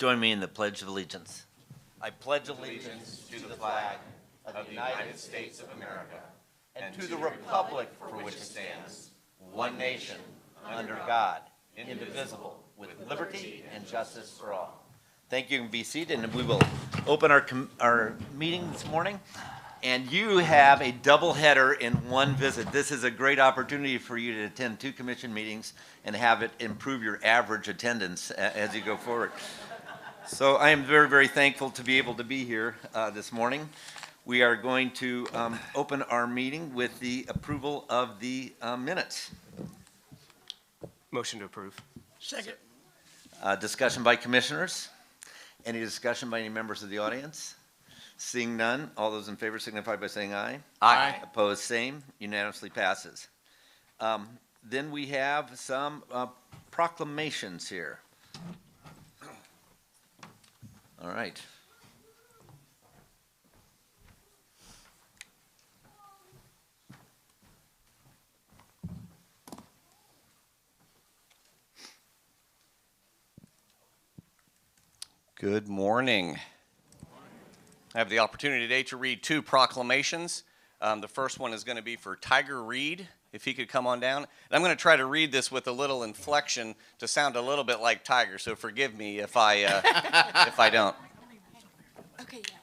join me in the Pledge of Allegiance. I pledge allegiance to the flag of the United States of America and to the republic for which it stands, one nation, under God, indivisible, with liberty and justice for all. Thank you, and be seated, and we will open our meeting this morning. And you have a double header in one visit. This is a great opportunity for you to attend 2 commission meetings and have it improve your average attendance as you go forward. So I am very, very thankful to be able to be here this morning. We are going to open our meeting with the approval of the minutes. Motion to approve. Second. Discussion by commissioners. Any discussion by any members of the audience? Seeing none, all those in favor signify by saying aye. Aye. Opposed, same. Unanimously passes. Then we have some proclamations here. All right. Good morning. I have the opportunity today to read 2 proclamations. The first one is going to be for Tiger Reed, if he could come on down. And I'm going to try to read this with a little inflection to sound a little bit like Tiger, so forgive me if I if I don't. Okay, yeah.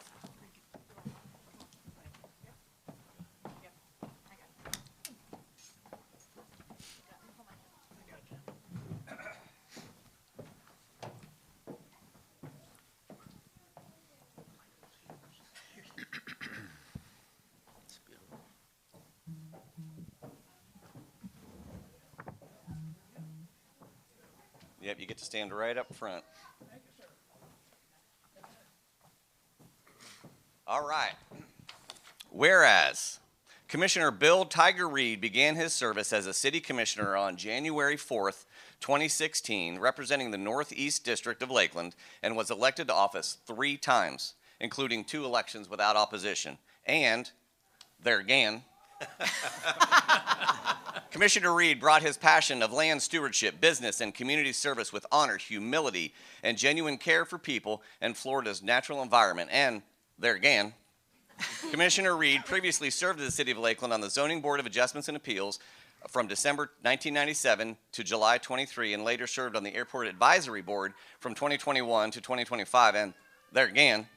Yep, you get to stand right up front. All right. Whereas Commissioner Bill Tiger Reed began his service as a city commissioner on January 4th, 2016, representing the Northeast District of Lakeland, and was elected to office 3 times, including 2 elections without opposition. And, there again, Commissioner Reed brought his passion of land stewardship, business, and community service with honor, humility, and genuine care for people and Florida's natural environment. And, there again, Commissioner Reed previously served as the City of Lakeland on the Zoning Board of Adjustments and Appeals from December 1997 to July 23, and later served on the Airport Advisory Board from 2021 to 2025. And, there again,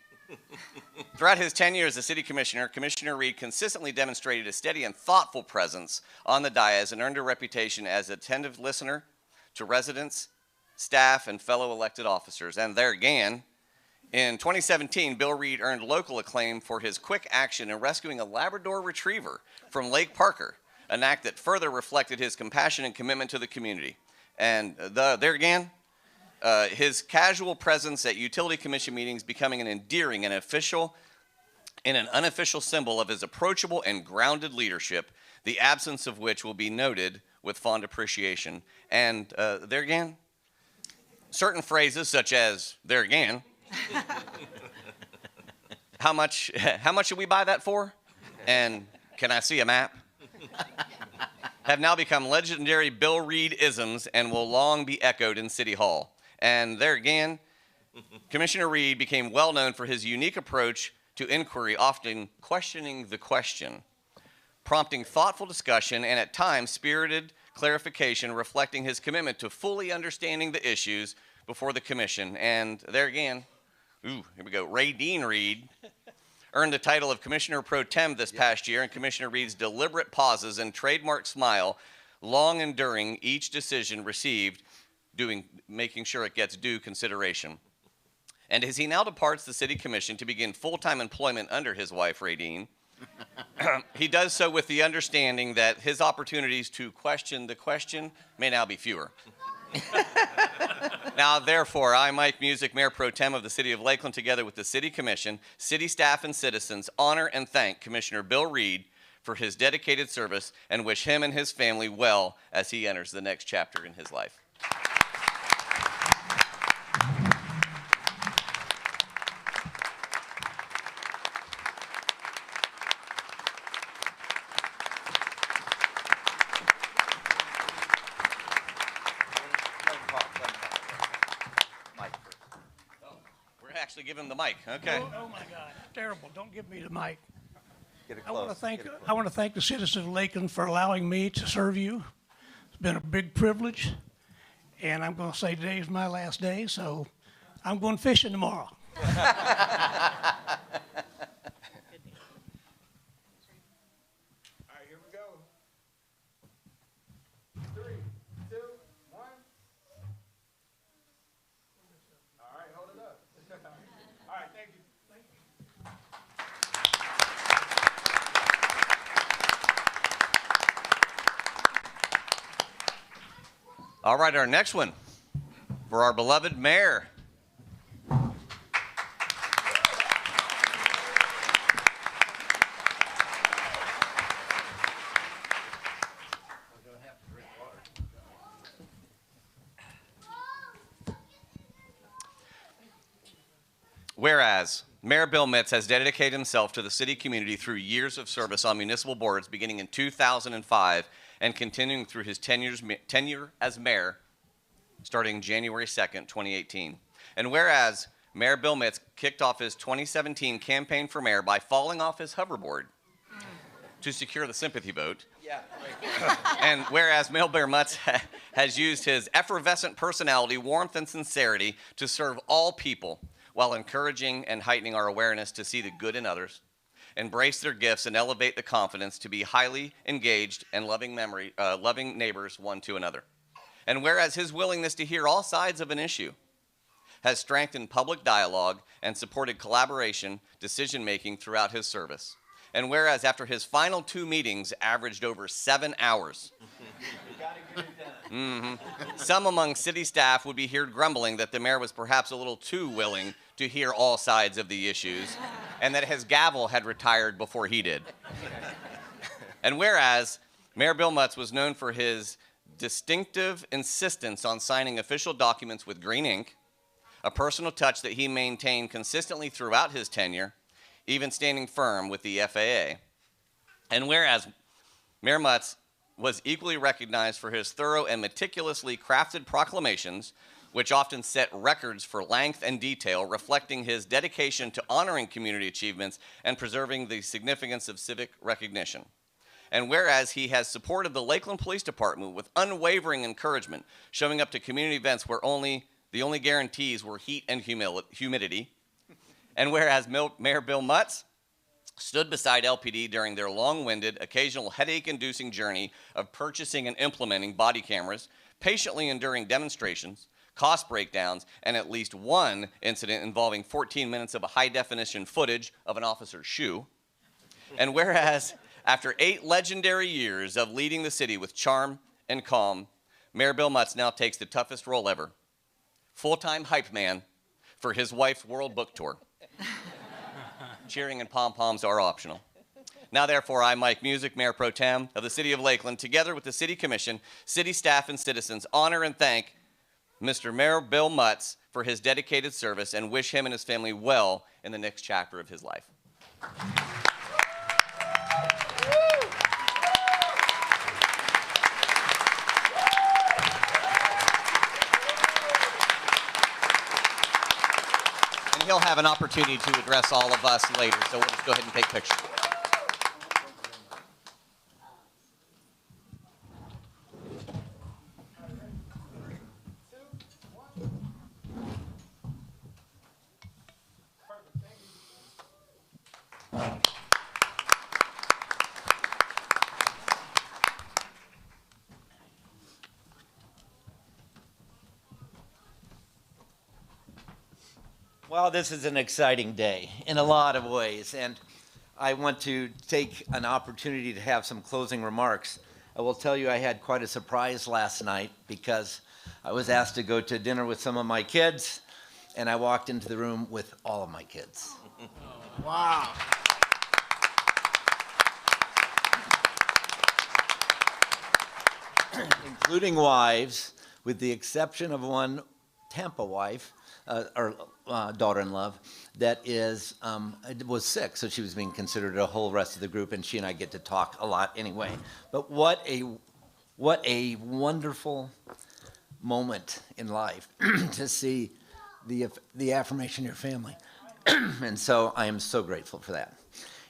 throughout his tenure as a city commissioner, Commissioner Reed consistently demonstrated a steady and thoughtful presence on the dais and earned a reputation as an attentive listener to residents, staff, and fellow elected officers. And there again, in 2017, Bill Reed earned local acclaim for his quick action in rescuing a Labrador retriever from Lake Parker, an act that further reflected his compassion and commitment to the community. And there again, his casual presence at utility commission meetings becoming an endearing and an unofficial symbol of his approachable and grounded leadership, the absence of which will be noted with fond appreciation. And there again, certain phrases such as, there again, how much should we buy that for? And can I see a map? Have now become legendary Bill Reed-isms and will long be echoed in City Hall. And there again, Commissioner Reed became well known for his unique approach to inquiry, often questioning the question, prompting thoughtful discussion and at times spirited clarification, reflecting his commitment to fully understanding the issues before the commission. And there again, here we go, Radine Reed earned the title of Commissioner Pro Tem this past year, and Commissioner Reed's deliberate pauses and trademark smile, long enduring each decision received, making sure it gets due consideration. And as he now departs the City Commission to begin full-time employment under his wife, Radine, he does so with the understanding that his opportunities to question the question may now be fewer. Now, therefore, I, Mike Music, Mayor Pro Tem of the City of Lakeland, together with the City Commission, city staff, and citizens, honor and thank Commissioner Bill Reed for his dedicated service and wish him and his family well as he enters the next chapter in his life. give him the mic. Okay. Oh my God, terrible. Don't give me the mic. Get it I want to close. thank the citizens of Lakeland for allowing me to serve you. It's been a big privilege, and I'm going to say today is my last day, so I'm going fishing tomorrow. All right, here we go. 3, 2, 1. All right, hold it up. All right, thank you. All right, our next one for our beloved mayor. Whereas Mayor Bill Mitz has dedicated himself to the city community through years of service on municipal boards beginning in 2005 and continuing through his tenure as mayor starting January 2nd, 2018. And whereas Mayor Bill Mitz kicked off his 2017 campaign for mayor by falling off his hoverboard to secure the sympathy vote. Yeah. And whereas Mayor Bill Mitz has used his effervescent personality, warmth, and sincerity to serve all people while encouraging and heightening our awareness to see the good in others, embrace their gifts, and elevate the confidence to be highly engaged and loving neighbors one to another. And whereas his willingness to hear all sides of an issue has strengthened public dialogue and supported collaboration, decision-making throughout his service. And whereas after his final 2 meetings averaged over 7 hours, some among city staff would be heard grumbling that the mayor was perhaps a little too willing to hear all sides of the issues and that his gavel had retired before he did. And whereas Mayor Bill Mitz was known for his distinctive insistence on signing official documents with green ink, a personal touch that he maintained consistently throughout his tenure, even standing firm with the FAA. And whereas Mayor Mitz was equally recognized for his thorough and meticulously crafted proclamations, which often set records for length and detail, reflecting his dedication to honoring community achievements and preserving the significance of civic recognition. And whereas he has supported the Lakeland Police Department with unwavering encouragement, showing up to community events where the only guarantees were heat and humidity. And whereas Mayor Bill Mitz stood beside LPD during their long-winded, occasional headache-inducing journey of purchasing and implementing body cameras, patiently enduring demonstrations, cost breakdowns, and at least one incident involving 14 minutes of a high-definition footage of an officer's shoe. And whereas after 8 legendary years of leading the city with charm and calm, Mayor Bill Mitz now takes the toughest role ever, full-time hype man for his wife's World Book Tour. Cheering and pom-poms are optional. Now, therefore, I, Mike Music, Mayor Pro Tem of the City of Lakeland, together with the City Commission, city staff, and citizens, honor and thank Mr. Mayor Bill Mitz for his dedicated service and wish him and his family well in the next chapter of his life. He'll have an opportunity to address all of us later, so we'll just go ahead and take pictures. Well, this is an exciting day in a lot of ways, and I want to take an opportunity to have some closing remarks. I will tell you I had quite a surprise last night because I was asked to go to dinner with some of my kids, and I walked into the room with all of my kids. Wow. Including wives, with the exception of one Tampa wife, or daughter-in-law, that was sick, so she was being considered a whole rest of the group, and she and I get to talk a lot anyway. But what a wonderful moment in life to see the affirmation of your family. And so I am so grateful for that.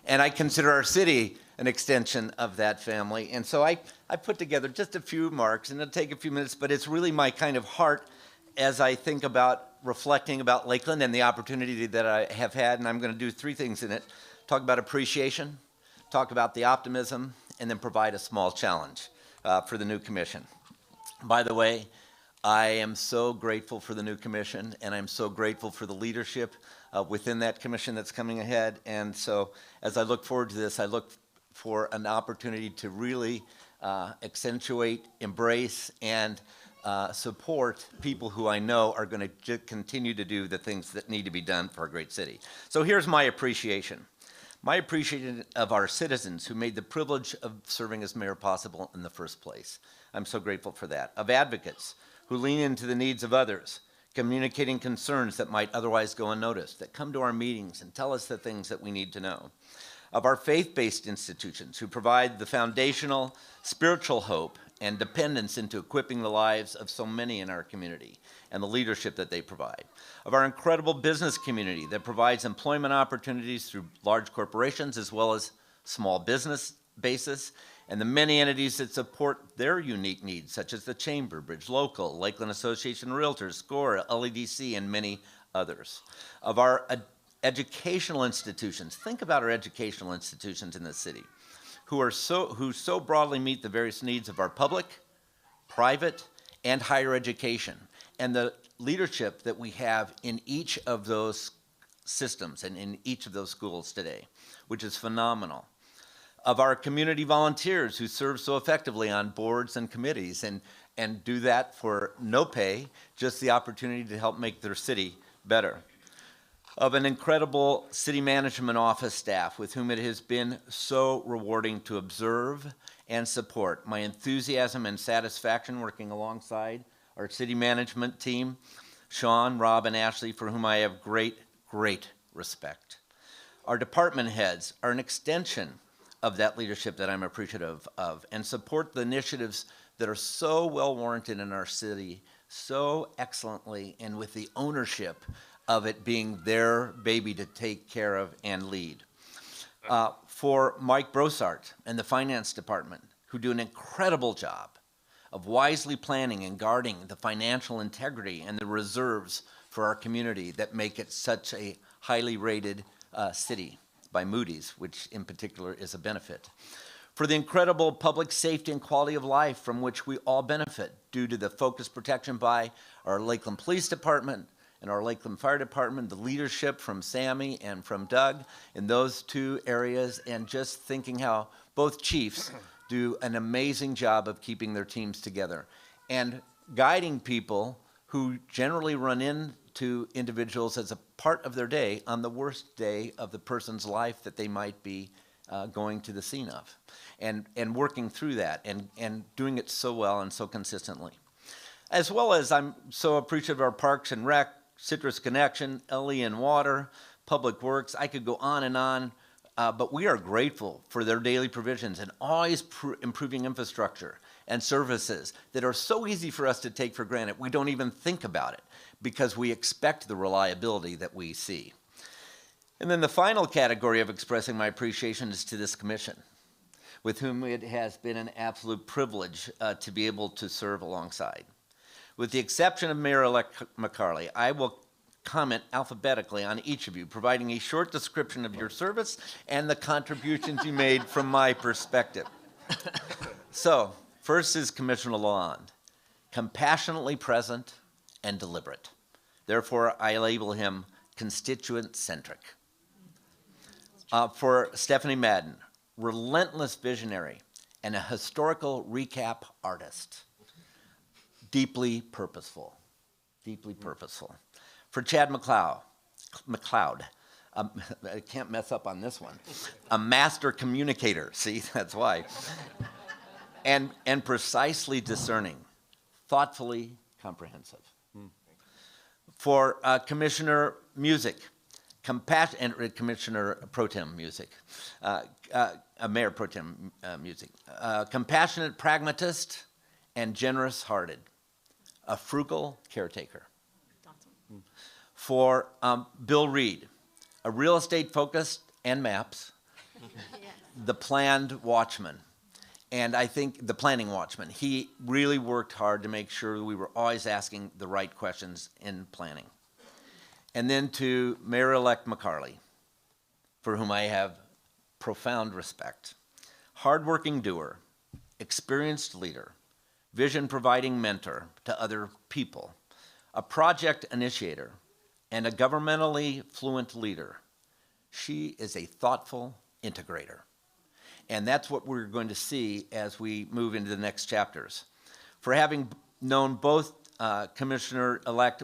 And I consider our city an extension of that family. And so I put together just a few remarks, and it'll take a few minutes, but it's really my kind of heart as I think about reflecting about Lakeland and the opportunity that I have had. And I'm going to do three things in it: talk about appreciation, talk about the optimism, and then provide a small challenge for the new commission. By the way, I am so grateful for the new commission, and I'm so grateful for the leadership within that commission that's coming ahead. And so as I look forward to this, I look for an opportunity to really accentuate, embrace, and support people who I know are going to continue to do the things that need to be done for a great city. So here's my appreciation. My appreciation of our citizens who made the privilege of serving as mayor possible in the first place. I'm so grateful for that. Of advocates who lean into the needs of others, communicating concerns that might otherwise go unnoticed, that come to our meetings and tell us the things that we need to know. Of our faith-based institutions who provide the foundational spiritual hope and dependence into equipping the lives of so many in our community and the leadership that they provide. Of our incredible business community that provides employment opportunities through large corporations as well as small business bases, and the many entities that support their unique needs, such as the Chamber, Bridge Local, Lakeland Association of Realtors, SCORE, LEDC, and many others. Of our educational institutions, think about our educational institutions in the city, who so broadly meet the various needs of our public, private, and higher education, and the leadership that we have in each of those systems and in each of those schools today, which is phenomenal. Of our community volunteers who serve so effectively on boards and committees and do that for no pay, just the opportunity to help make their city better. Of an incredible city management office staff with whom it has been so rewarding to observe and support. My enthusiasm and satisfaction working alongside our city management team, Sean, Rob, and Ashley, for whom I have great, great respect. Our department heads are an extension of that leadership that I'm appreciative of and support the initiatives that are so well warranted in our city so excellently and with the ownership of it being their baby to take care of and lead. For Mike Brossart and the finance department, who do an incredible job of wisely planning and guarding the financial integrity and the reserves for our community that make it such a highly rated city by Moody's, which in particular is a benefit. For the incredible public safety and quality of life from which we all benefit due to the focused protection by our Lakeland Police Department and our Lakeland Fire Department, the leadership from Sammy and from Doug in those two areas, and just thinking how both chiefs do an amazing job of keeping their teams together and guiding people who generally run into individuals as a part of their day on the worst day of the person's life that they might be going to the scene of, and working through that and doing it so well and so consistently. As well as I'm so appreciative of our Parks and Rec, Citrus Connection, LE and Water, Public Works. I could go on, but we are grateful for their daily provisions and always improving infrastructure and services that are so easy for us to take for granted. We don't even think about it because we expect the reliability that we see. And then the final category of expressing my appreciation is to this commission, with whom it has been an absolute privilege to be able to serve alongside. With the exception of Mayor-elect McCarley, I will comment alphabetically on each of you, providing a short description of your service and the contributions you made from my perspective. So, first is Commissioner Lalonde, compassionately present and deliberate. Therefore, I label him constituent-centric. For Stephanie Madden, relentless visionary and a historical recap artist. Deeply purposeful, deeply purposeful. For Chad McLeod, I can't mess up on this one, a master communicator, see, that's why, and precisely discerning, thoughtfully comprehensive. For Commissioner Music, Commissioner Pro Tem Music, Mayor Pro Tem Music, compassionate pragmatist and generous-hearted. A frugal caretaker. For Bill Reed, a real estate focused and maps, the planned watchman. And I think the planning watchman, he really worked hard to make sure we were always asking the right questions in planning. And then to Mayor-elect McCarley, for whom I have profound respect. Hardworking doer, experienced leader, vision-providing mentor to other people, a project initiator, and a governmentally fluent leader. She is a thoughtful integrator. And that's what we're going to see as we move into the next chapters. For having known both Commissioner-elect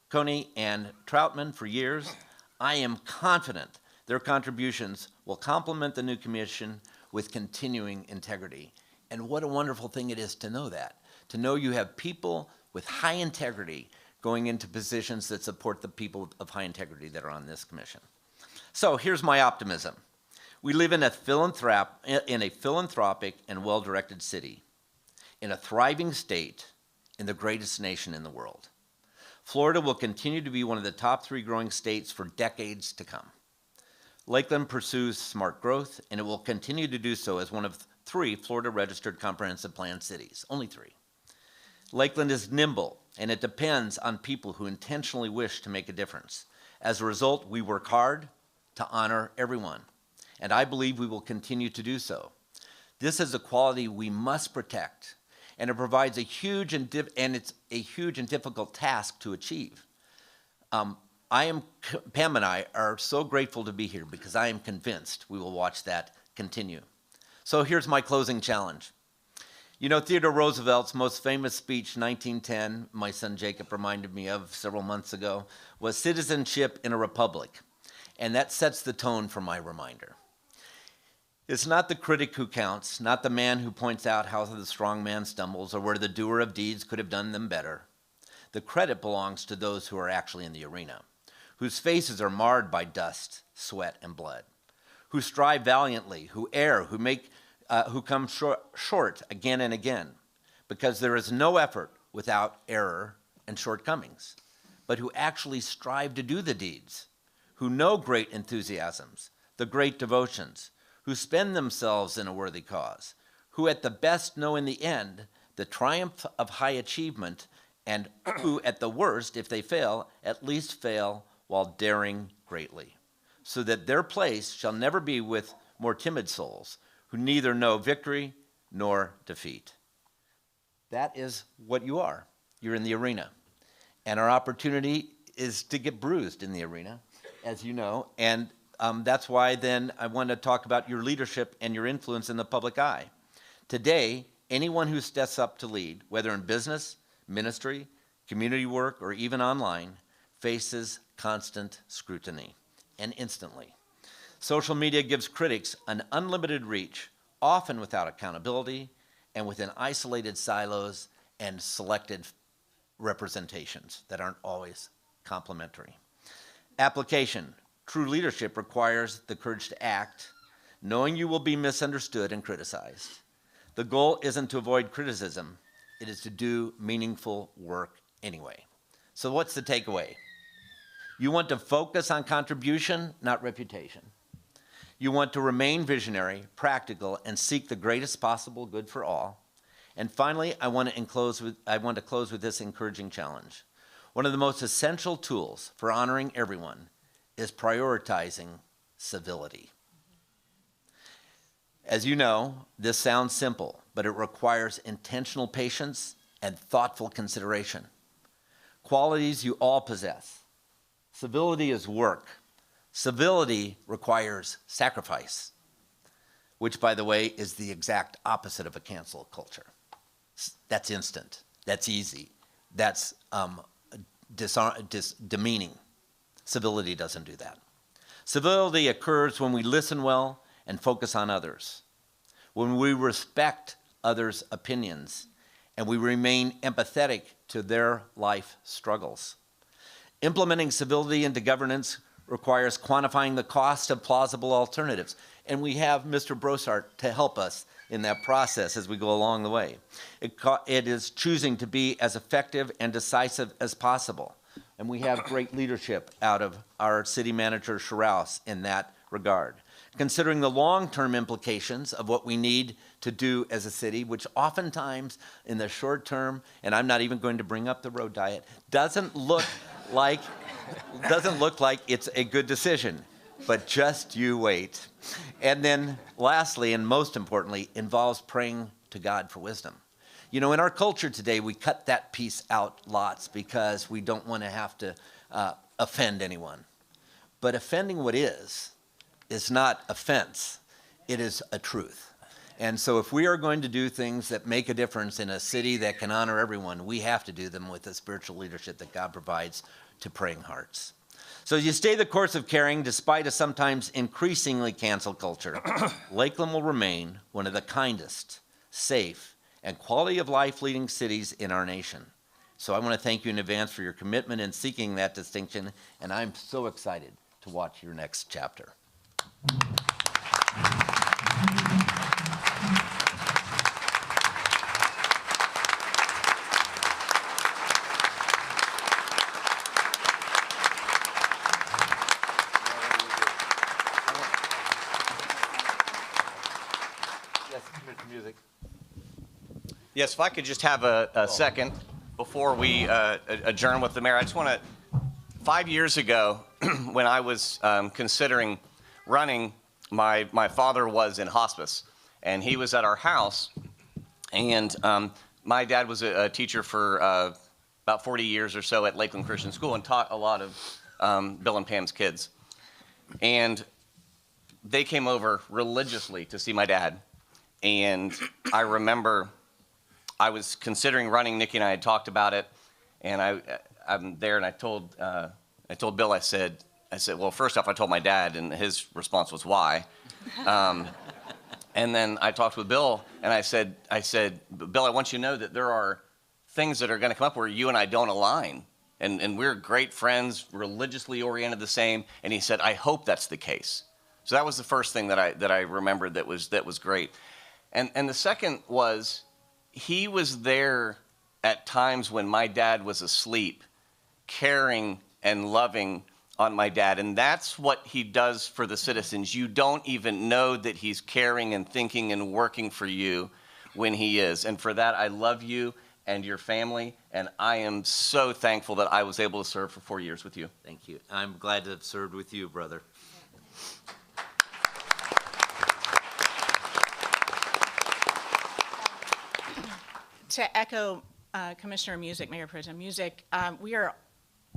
Coney and Troutman for years, I am confident their contributions will complement the new commission with continuing integrity. And what a wonderful thing it is to know that, to know you have people with high integrity going into positions that support the people of high integrity that are on this commission. So here's my optimism. We live in a philanthropic and well-directed city, in a thriving state, in the greatest nation in the world. Florida will continue to be one of the top 3 growing states for decades to come. Lakeland pursues smart growth, and it will continue to do so as one of 3 Florida-registered comprehensive plan cities, only 3. Lakeland is nimble, and it depends on people who intentionally wish to make a difference. As a result, we work hard to honor everyone, and I believe we will continue to do so. This is a quality we must protect, and it provides a huge and difficult task to achieve. Pam and I are so grateful to be here because I am convinced we will watch that continue. So here's my closing challenge. You know, Theodore Roosevelt's most famous speech, 1910, my son Jacob reminded me of several months ago, was citizenship in a republic. And that sets the tone for my reminder. It's not the critic who counts, not the man who points out how the strong man stumbles or where the doer of deeds could have done them better. The credit belongs to those who are actually in the arena, whose faces are marred by dust, sweat, and blood, who strive valiantly, who err, who come short again and again, because there is no effort without error and shortcomings, but who actually strive to do the deeds, who know great enthusiasms, the great devotions, who spend themselves in a worthy cause, who at the best know in the end the triumph of high achievement, and who at the worst, if they fail, at least fail while daring greatly, so that their place shall never be with more timid souls, who neither know victory nor defeat. That is what you are. You're in the arena. And our opportunity is to get bruised in the arena, as you know, and that's why then I want to talk about your leadership and your influence in the public eye. Today, anyone who steps up to lead, whether in business, ministry, community work, or even online, faces constant scrutiny, and instantly. Social media gives critics an unlimited reach, often without accountability, and within isolated silos and selected representations that aren't always complementary. Application. True leadership requires the courage to act, knowing you will be misunderstood and criticized. The goal isn't to avoid criticism, it is to do meaningful work anyway. So what's the takeaway? You want to focus on contribution, not reputation. You want to remain visionary, practical, and seek the greatest possible good for all. And finally, I want to close with this encouraging challenge. One of the most essential tools for honoring everyone is prioritizing civility. As you know, this sounds simple, but it requires intentional patience and thoughtful consideration. Qualities you all possess. Civility is work. Civility requires sacrifice, which, by the way, is the exact opposite of a cancel culture. That's instant. That's easy. That's demeaning. Civility doesn't do that. Civility occurs when we listen well and focus on others, when we respect others' opinions, and we remain empathetic to their life struggles. Implementing civility into governance requires quantifying the cost of plausible alternatives, and we have Mr. Brossart to help us in that process as we go along the way. It is choosing to be as effective and decisive as possible, And we have great leadership out of our city manager, Sherrouse, in that regard. Considering the long-term implications of what we need to do as a city, which oftentimes in the short term, and I'm not even going to bring up the road diet, doesn't look like it's a good decision. But just you wait. And then lastly, and most importantly, involves praying to God for wisdom. You know, in our culture today, we cut that piece out lots because we don't want to have to offend anyone. But offending what is not offense. It is a truth. And so if we are going to do things that make a difference in a city that can honor everyone, we have to do them with the spiritual leadership that God provides to praying hearts. So as you stay the course of caring, despite a sometimes increasingly canceled culture, Lakeland will remain one of the kindest, safe, and quality of life leading cities in our nation. So I want to thank you in advance for your commitment in seeking that distinction, and I'm so excited to watch your next chapter. Music. Yes, if I could just have a second before we adjourn with the mayor. I just want to, 5 years ago, when I was considering running, my father was in hospice, and he was at our house, and my dad was a teacher for about 40 years or so at Lakeland Christian School and taught a lot of Bill and Pam's kids. And they came over religiously to see my dad. And I remember I was considering running. Nikki and I had talked about it, and I'm there, and I told Bill, I said, well, first off, I told my dad, and his response was, why? And then I talked with Bill, and I said, Bill, I want you to know that there are things that are going to come up where you and I don't align, and we're great friends, religiously oriented the same. And he said, I hope that's the case. So that was the first thing that I remembered that was great. And the second was, he was there at times when my dad was asleep, caring and loving on my dad. And that's what he does for the citizens. You don't even know that he's caring and thinking and working for you when he is. And for that, I love you and your family. And I am so thankful that I was able to serve for 4 years with you. Thank you. I'm glad to have served with you, brother. To echo Commissioner Music, Mayor Pro Tem Music, we are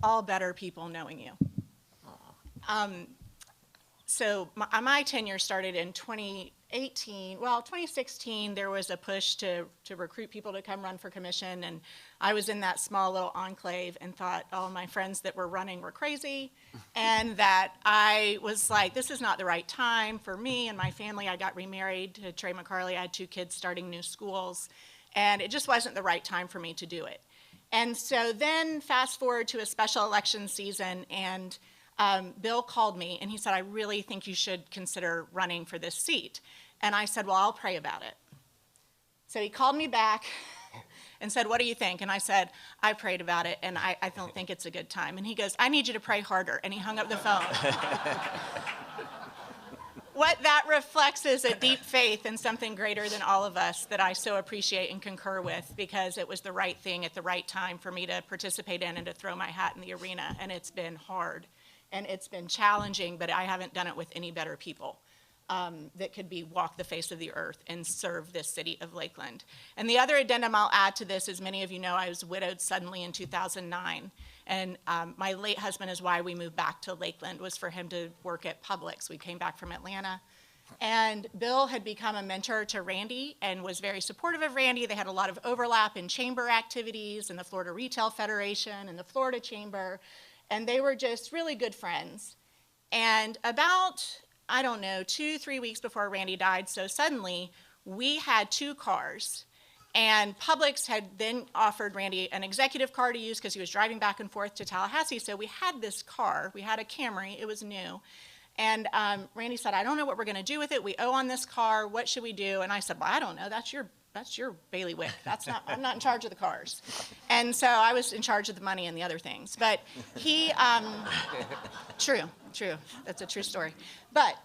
all better people knowing you. So my tenure started in 2018. Well, 2016, there was a push to recruit people to come run for commission, and I was in that small little enclave and thought all my friends that were running were crazy, and that I was like, this is not the right time for me and my family. I got remarried to Trey McCarley. I had 2 kids starting new schools. And it just wasn't the right time for me to do it. And so then fast forward to a special election season, and Bill called me, and he said, I really think you should consider running for this seat. And I said, well, I'll pray about it. So he called me back and said, what do you think? And I said, I prayed about it, and I don't think it's a good time. And he goes, I need you to pray harder. And he hung up the phone. What that reflects is a deep faith in something greater than all of us that I so appreciate and concur with, because it was the right thing at the right time for me to participate in and to throw my hat in the arena. And it's been hard and it's been challenging, but I haven't done it with any better people that could walk the face of the earth and serve this city of Lakeland. And the other addendum I'll add to this, as many of you know, I was widowed suddenly in 2009. And my late husband is why we moved back to Lakeland, was for him to work at Publix. We came back from Atlanta. And Bill had become a mentor to Randy and was very supportive of Randy. They had a lot of overlap in chamber activities and the Florida Retail Federation and the Florida Chamber. And they were just really good friends. And about, 2-3 weeks before Randy died, so suddenly we had 2 cars. And Publix had then offered Randy an executive car to use because he was driving back and forth to Tallahassee. So we had this car. We had a Camry. It was new. And Randy said, I don't know what we're going to do with it. We owe on this car. What should we do? And I said, well, I don't know. That's your that's your bailiwick. I'm not in charge of the cars. And so I was in charge of the money and the other things. But he, true, that's a true story. But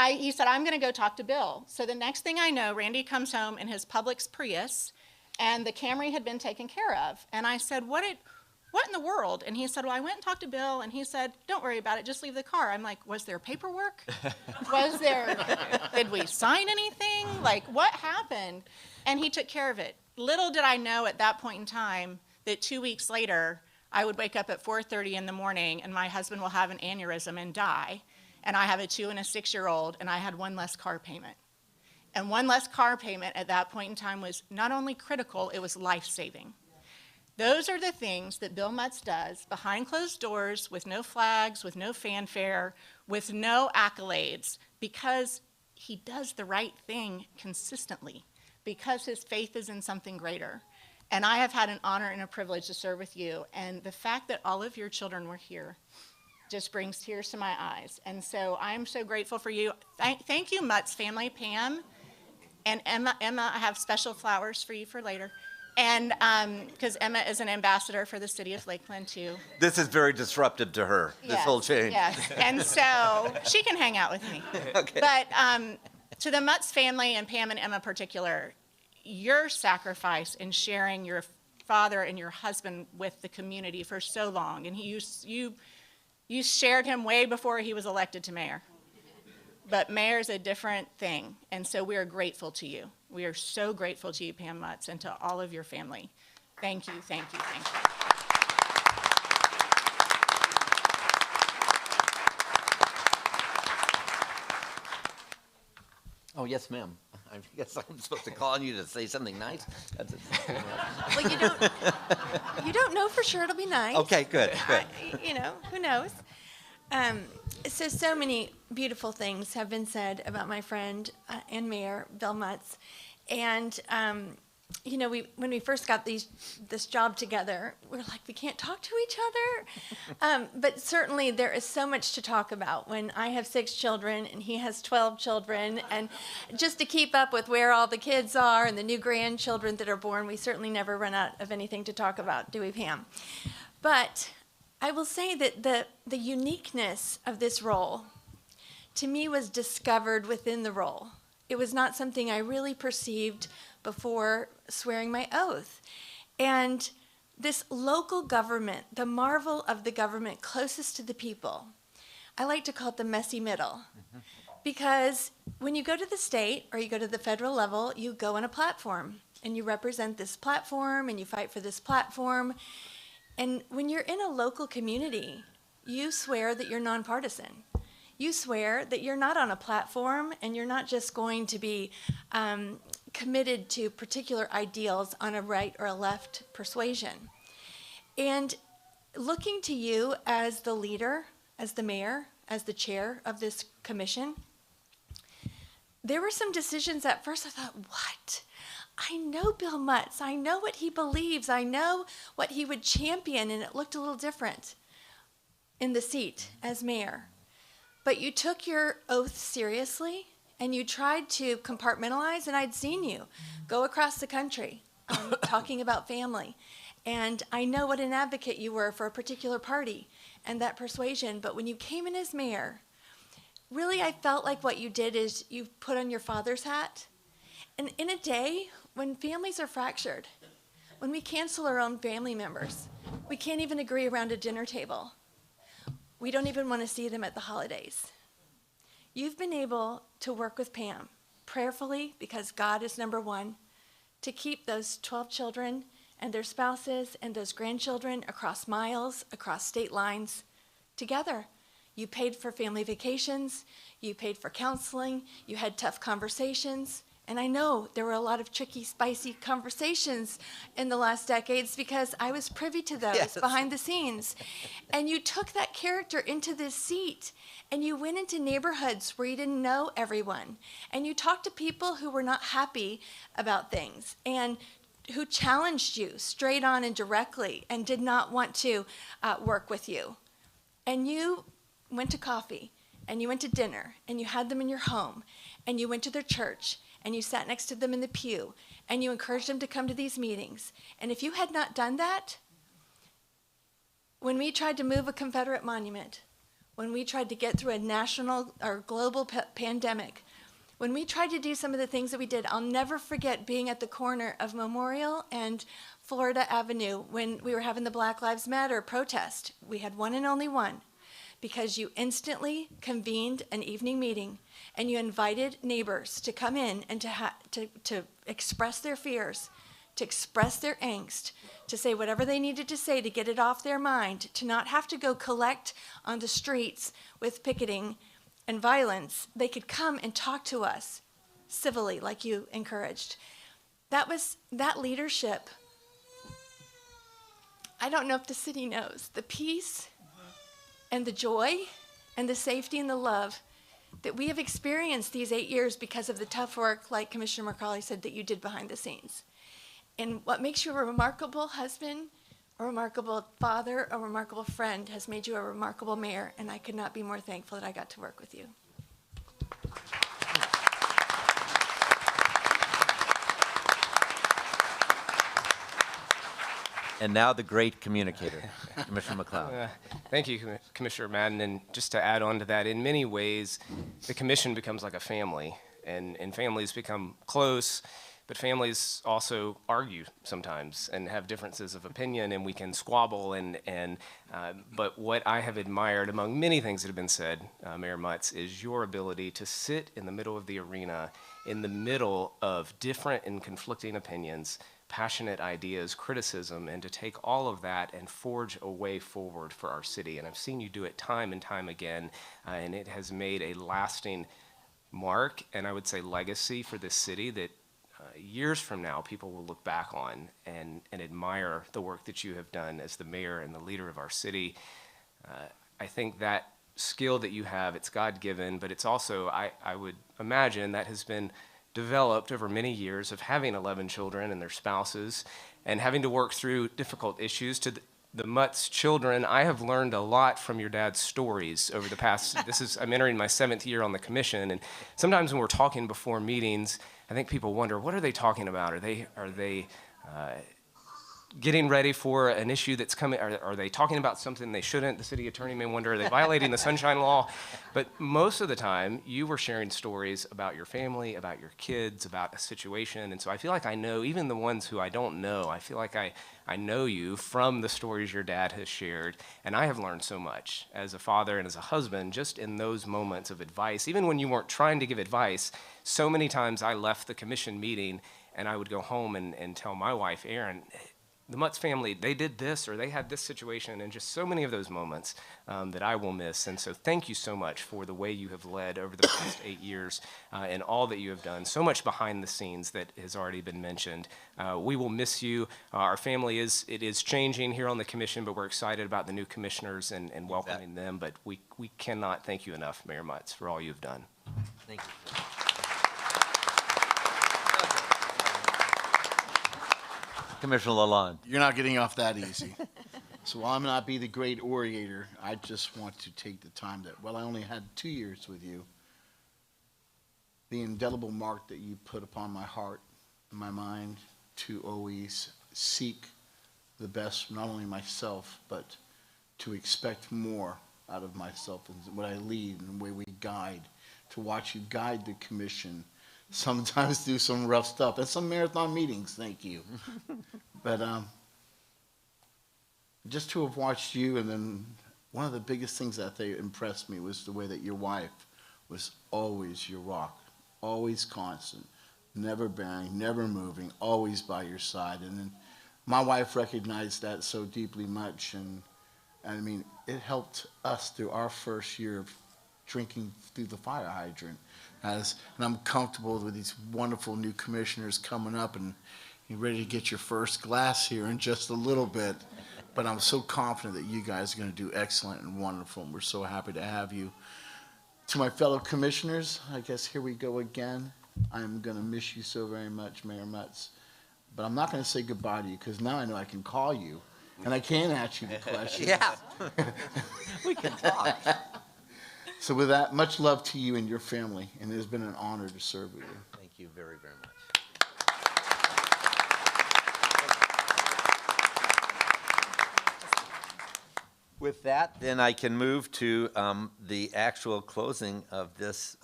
he said, I'm going to go talk to Bill. So the next thing I know, Randy comes home in his Publix Prius, and the Camry had been taken care of. And I said, what in the world? And he said, well, I went and talked to Bill, and he said, don't worry about it, just leave the car. I'm like, was there paperwork? Did we sign anything? Like, what happened? And he took care of it. Little did I know at that point in time that 2 weeks later, I would wake up at 4:30 in the morning, and my husband will have an aneurysm and die. And I have a 2- and 6-year-old, and I had one less car payment. And one less car payment at that point in time was not only critical, it was life-saving. Those are the things that Bill Mutz does behind closed doors, with no flags, with no fanfare, with no accolades, because he does the right thing consistently, because his faith is in something greater. And I have had an honor and a privilege to serve with you, and the fact that all of your children were here just brings tears to my eyes. And so I'm so grateful for you. Thank you, Mutz family, Pam and Emma. Emma, I have special flowers for you for later. And because Emma is an ambassador for the City of Lakeland, too. This is very disruptive to her, this whole change. Yes, and so she can hang out with me. Okay. But to the Mutz family, and Pam and Emma in particular, your sacrifice in sharing your father and your husband with the community for so long, and you shared him way before he was elected to mayor. But mayor's a different thing, and so we are grateful to you. We are so grateful to you, Pam Mutz, and to all of your family. Thank you, thank you, thank you. Oh, yes, ma'am. I guess I'm supposed to call on you to say something nice? That's it. Well, you don't know for sure it'll be nice. Okay, good. Who knows? So many beautiful things have been said about my friend and Mayor Bill Mutz. And, when we first got this job together, we were like, we can't talk to each other. But certainly there is so much to talk about when I have 6 children and he has 12 children. And just to keep up with where all the kids are and the new grandchildren that are born, we certainly never run out of anything to talk about, do we, Pam? But I will say that the uniqueness of this role, to me, was discovered within the role. It was not something I really perceived before swearing my oath. And this local government, the marvel of the government closest to the people, I like to call it the messy middle. Because when you go to the state or you go to the federal level, you go on a platform and you represent this platform and you fight for this platform. And when you're in a local community, you swear that you're nonpartisan. You swear that you're not on a platform and you're not just going to be committed to particular ideals on a right or a left persuasion. And looking to you as the leader, as the mayor, as the chair of this commission, there were some decisions at first I thought, what? I know Bill Mutz. I know what he believes. I know what he would champion, and it looked a little different in the seat as mayor. But you took your oath seriously, and you tried to compartmentalize, and I'd seen you go across the country talking about family. And I know what an advocate you were for a particular party and that persuasion. But when you came in as mayor, really I felt like what you did is you put on your father's hat. And in a day when families are fractured, when we cancel our own family members, we can't even agree around a dinner table. We don't even want to see them at the holidays. You've been able to work with Pam prayerfully, because God is number one, to keep those 12 children and their spouses and those grandchildren across miles, across state lines, together. You paid for family vacations, you paid for counseling, you had tough conversations. And I know there were a lot of tricky, spicy conversations in the last decades because I was privy to those behind the scenes. And you took that character into this seat and you went into neighborhoods where you didn't know everyone. And you talked to people who were not happy about things and who challenged you straight on and directly and did not want to work with you. And you went to coffee and you went to dinner and you had them in your home and you went to their church and you sat next to them in the pew, and you encouraged them to come to these meetings. And if you had not done that, when we tried to move a Confederate monument, when we tried to get through a national or global pandemic, when we tried to do some of the things that we did, I'll never forget being at the corner of Memorial and Florida Avenue when we were having the Black Lives Matter protest. We had one and only one, because you instantly convened an evening meeting and you invited neighbors to come in and to express their fears, to express their angst, to say whatever they needed to say to get it off their mind, to not have to go collect on the streets with picketing and violence. They could come and talk to us civilly, like you encouraged. That leadership. I don't know if the city knows the peace and the joy and the safety and the love that we have experienced these 8 years because of the tough work, like Commissioner McCauley said, that you did behind the scenes. And what makes you a remarkable husband, a remarkable father, a remarkable friend has made you a remarkable mayor, and I could not be more thankful that I got to work with you. And now the great communicator, Commissioner McLeod. Thank you, Commissioner Madden. And just to add on to that, in many ways, the commission becomes like a family, and families become close, but families also argue sometimes and have differences of opinion, and we can squabble. But what I have admired among many things that have been said, Mayor Mutz, is your ability to sit in the middle of the arena, in the middle of different and conflicting opinions, passionate ideas, criticism, and to take all of that and forge a way forward for our city. And I've seen you do it time and time again, and it has made a lasting mark, and I would say legacy for this city that years from now people will look back on and admire the work that you have done as the mayor and the leader of our city. I think that skill that you have, it's God-given, but it's also, I would imagine, that has been developed over many years of having 11 children and their spouses and having to work through difficult issues. To the Mutz children, I have learned a lot from your dad's stories over the past, I'm entering my 7th year on the commission, and sometimes when we're talking before meetings, I think people wonder, what are they talking about? Are they getting ready for an issue that's coming? Are they talking about something they shouldn't? The city attorney may wonder, are they violating the Sunshine Law? But most of the time, you were sharing stories about your family, about your kids, about a situation. And so I feel like I know, even the ones who I don't know, I feel like I know you from the stories your dad has shared. And I have learned so much as a father and as a husband, just in those moments of advice. Even when you weren't trying to give advice, so many times I left the commission meeting and I would go home and tell my wife, Erin, the Mutz family, they did this or they had this situation, and just so many of those moments that I will miss. And so thank you so much for the way you have led over the past 8 years and all that you have done. So much behind the scenes that has already been mentioned. We will miss you. Our family is changing here on the commission, but we're excited about the new commissioners and welcoming them. But we cannot thank you enough, Mayor Mutz, for all you've done. Thank you. Commissioner Lalonde. You're not getting off that easy. So while I'm not be the great orator, I just want to take the time that, well, I only had 2 years with you, the indelible mark that you put upon my heart and my mind to always seek the best, not only myself, but to expect more out of myself and what I lead and the way we guide, to watch you guide the commission, sometimes do some rough stuff and some marathon meetings, thank you. But just to have watched you, and then one of the biggest things that they impressed me was the way that your wife was always your rock, always constant, never bowing, never moving, always by your side. And then my wife recognized that so deeply much, and I mean, it helped us through our first year of drinking through the fire hydrant. And I'm comfortable with these wonderful new commissioners coming up, and you're ready to get your first glass here in just a little bit. But I'm so confident that you guys are going to do excellent and wonderful, and we're so happy to have you. To my fellow commissioners, I guess here we go again. I'm going to miss you so very much, Mayor Mutz. But I'm not going to say goodbye to you, because now I know I can call you, and I can ask you the questions. Yeah, we can talk. So with that, much love to you and your family, and it has been an honor to serve with you. Thank you. you very, very much. With that, then I can move to the actual closing of this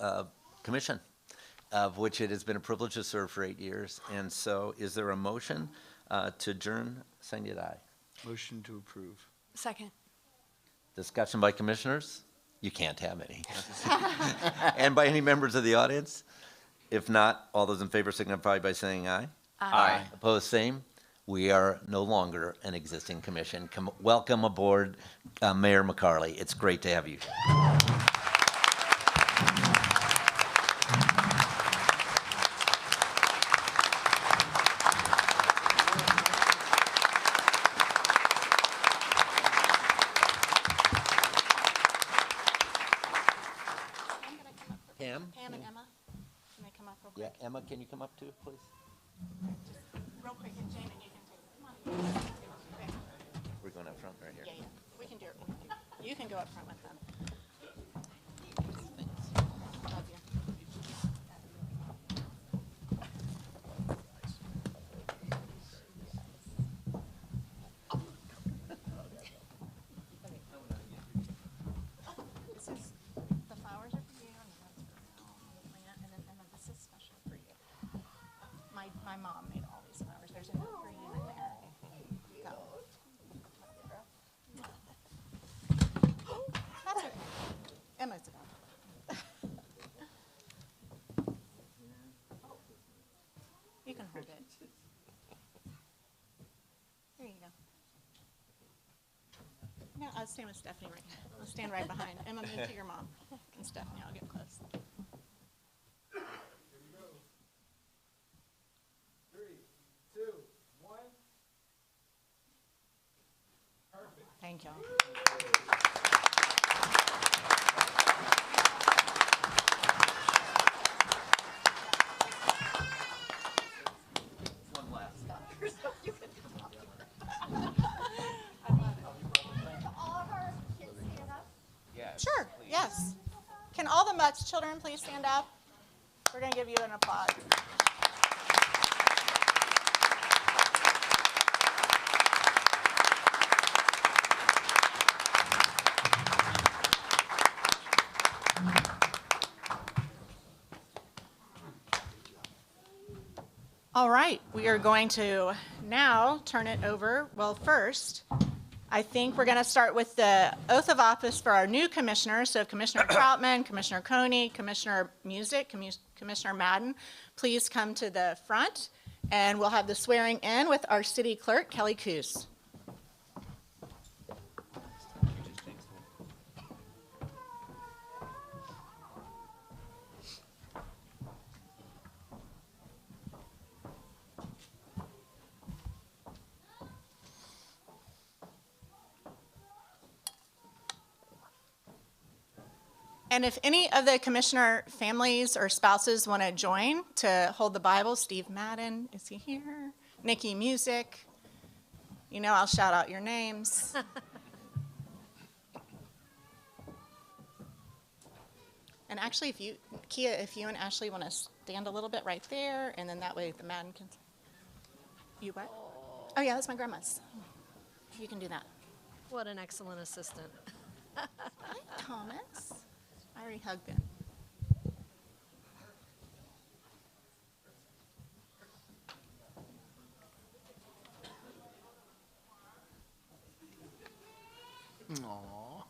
commission, of which it has been a privilege to serve for 8 years. And so is there a motion to adjourn? Saying aye. Motion to approve. Second. Discussion by commissioners? You can't have any. And by any members of the audience? If not, all those in favor signify by saying aye. Aye. Opposed, same. We are no longer an existing commission. Welcome aboard, Mayor McCarley. It's great to have you. Pam? Pam and Emma, can they come up real Yeah, quick? Emma, can you come up too, please? Real quick, and Jamin, you can take, come on. We're going up front right here. Yeah, yeah, we can do it. You can go up front with them. Love you. This is, the flowers are for you, and that's for Lena, and then Emma, this is special for you. My mom made all these flowers. There's a note for you in there. Go. That's okay. Emma's done. You can hold it. There you go. No, I'll stand with Stephanie right here. I'll stand right behind. Emma, move to your mom. And Stephanie, I'll get close. Thank y'all. Sure, yes. Can all the Mutts children please stand up? We're going to give you an applause. All right, we are going to now turn it over. Well, first, I think we're going to start with the oath of office for our new commissioners. So Commissioner Troutman, Commissioner Coney, Commissioner Music, Commissioner Madden, please come to the front. And we'll have the swearing in with our city clerk, Kelly Coos. And if any of the commissioner families or spouses want to join to hold the Bible, Steve Madden, is he here? Nikki Music, you know I'll shout out your names. And actually, if you, Kia, if you and Ashley want to stand a little bit right there, and then that way the Madden can. You what? Oh yeah, that's my grandma's. You can do that. What an excellent assistant. Hi, Thomas. I already hugged him. Aww.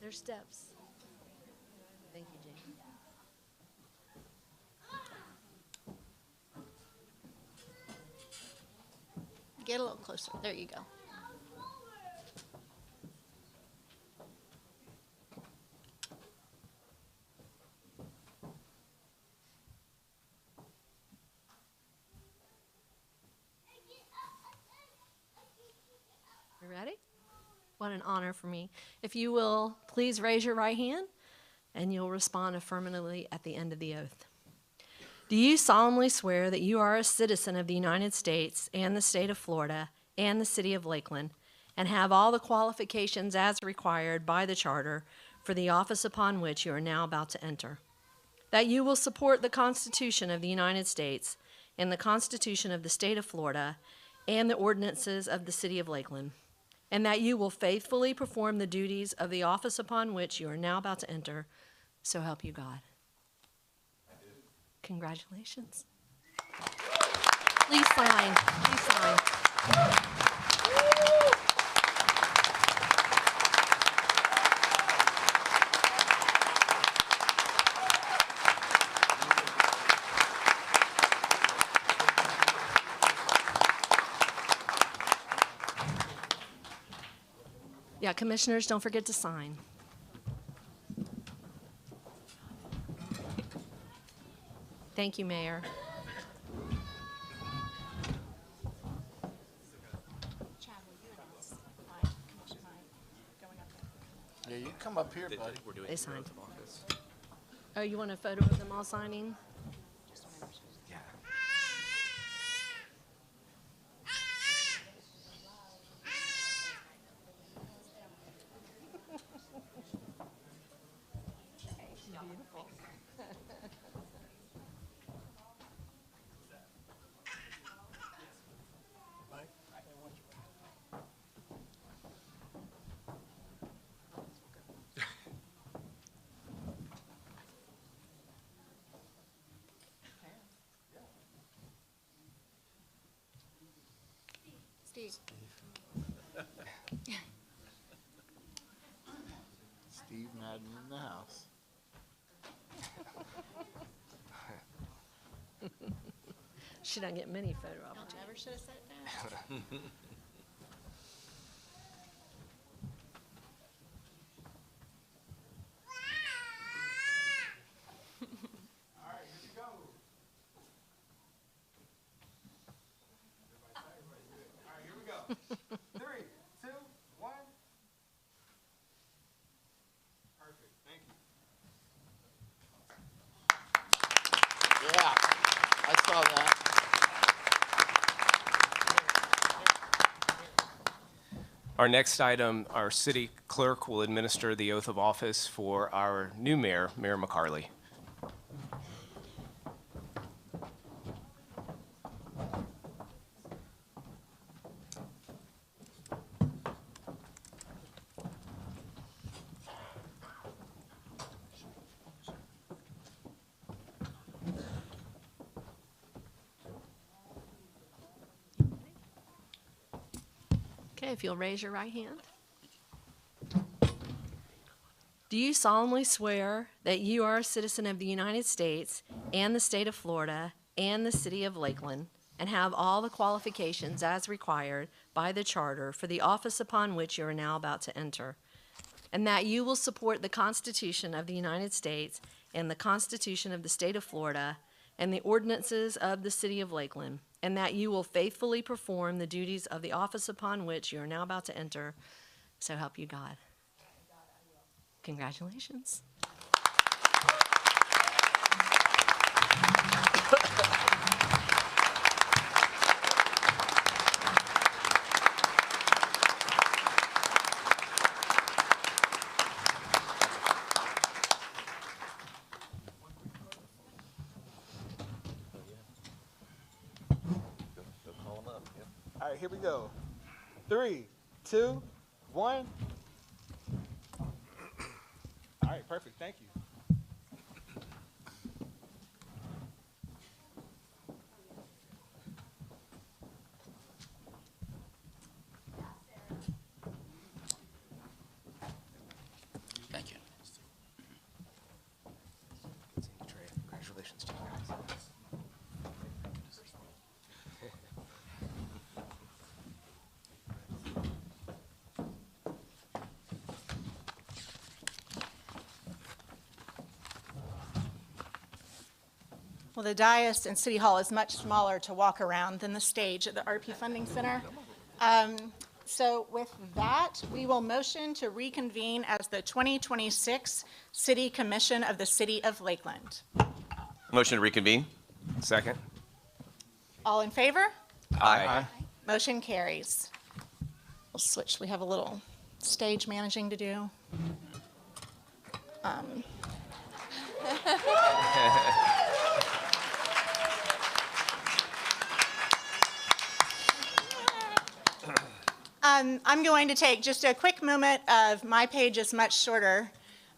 There's steps. Thank you, Jane. Get a little closer. There you go. You ready? What an honor for me. If you will, please raise your right hand, and you'll respond affirmatively at the end of the oath. Do you solemnly swear that you are a citizen of the United States and the state of Florida and the city of Lakeland, and have all the qualifications as required by the charter for the office upon which you are now about to enter? That you will support the Constitution of the United States and the Constitution of the state of Florida and the ordinances of the city of Lakeland, and that you will faithfully perform the duties of the office upon which you are now about to enter, so help you God. Congratulations. Please sign. Please sign. Yeah, commissioners, don't forget to sign. Thank you, Mayor. Yeah, you come up here, buddy. They signed. Oh, you want a photo of them all signing? Steve. Steve Madden in the house. She doesn't get many photo opportunities. Never should have said that. Yeah, I saw that. Our next item, our city clerk will administer the oath of office for our new mayor, Mayor McCarley. Okay, if you'll raise your right hand. Do you solemnly swear that you are a citizen of the United States and the state of Florida and the city of Lakeland, and have all the qualifications as required by the charter for the office upon which you are now about to enter, and that you will support the Constitution of the United States and the Constitution of the state of Florida and the ordinances of the city of Lakeland, and that you will faithfully perform the duties of the office upon which you are now about to enter, so help you God? Congratulations. All right, here we go. 3, 2, 1. All right, perfect. Thank you. Thank you. Congratulations to you guys. Well, the dais in City Hall is much smaller to walk around than the stage at the RP Funding Center. So with that, we will motion to reconvene as the 2026 City Commission of the City of Lakeland. Motion to reconvene. Second. All in favor? Aye. Motion carries. We'll switch. We have a little stage managing to do. I'm going to take just a quick moment of my page is much shorter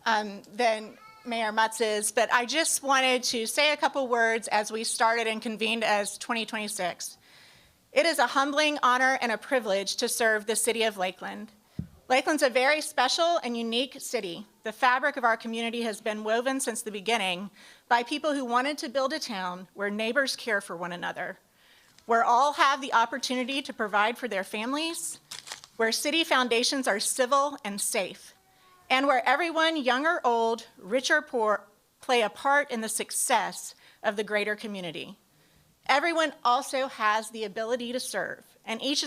than Mayor Mutz's, but I just wanted to say a couple words as we started and convened as 2026. It is a humbling honor and a privilege to serve the City of Lakeland. Lakeland's a very special and unique city. The fabric of our community has been woven since the beginning by people who wanted to build a town where neighbors care for one another, where all have the opportunity to provide for their families, where city foundations are civil and safe, and where everyone, young or old, rich or poor, play a part in the success of the greater community. Everyone also has the ability to serve, and each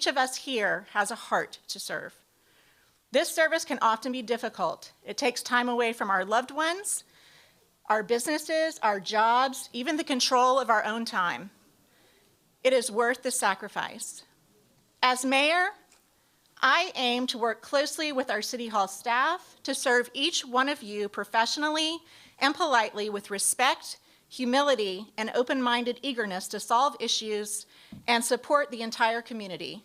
of us here has a heart to serve. This service can often be difficult. It takes time away from our loved ones, our businesses, our jobs, even the control of our own time. It is worth the sacrifice. As mayor, I aim to work closely with our City Hall staff to serve each one of you professionally and politely with respect, humility, and open-minded eagerness to solve issues and support the entire community.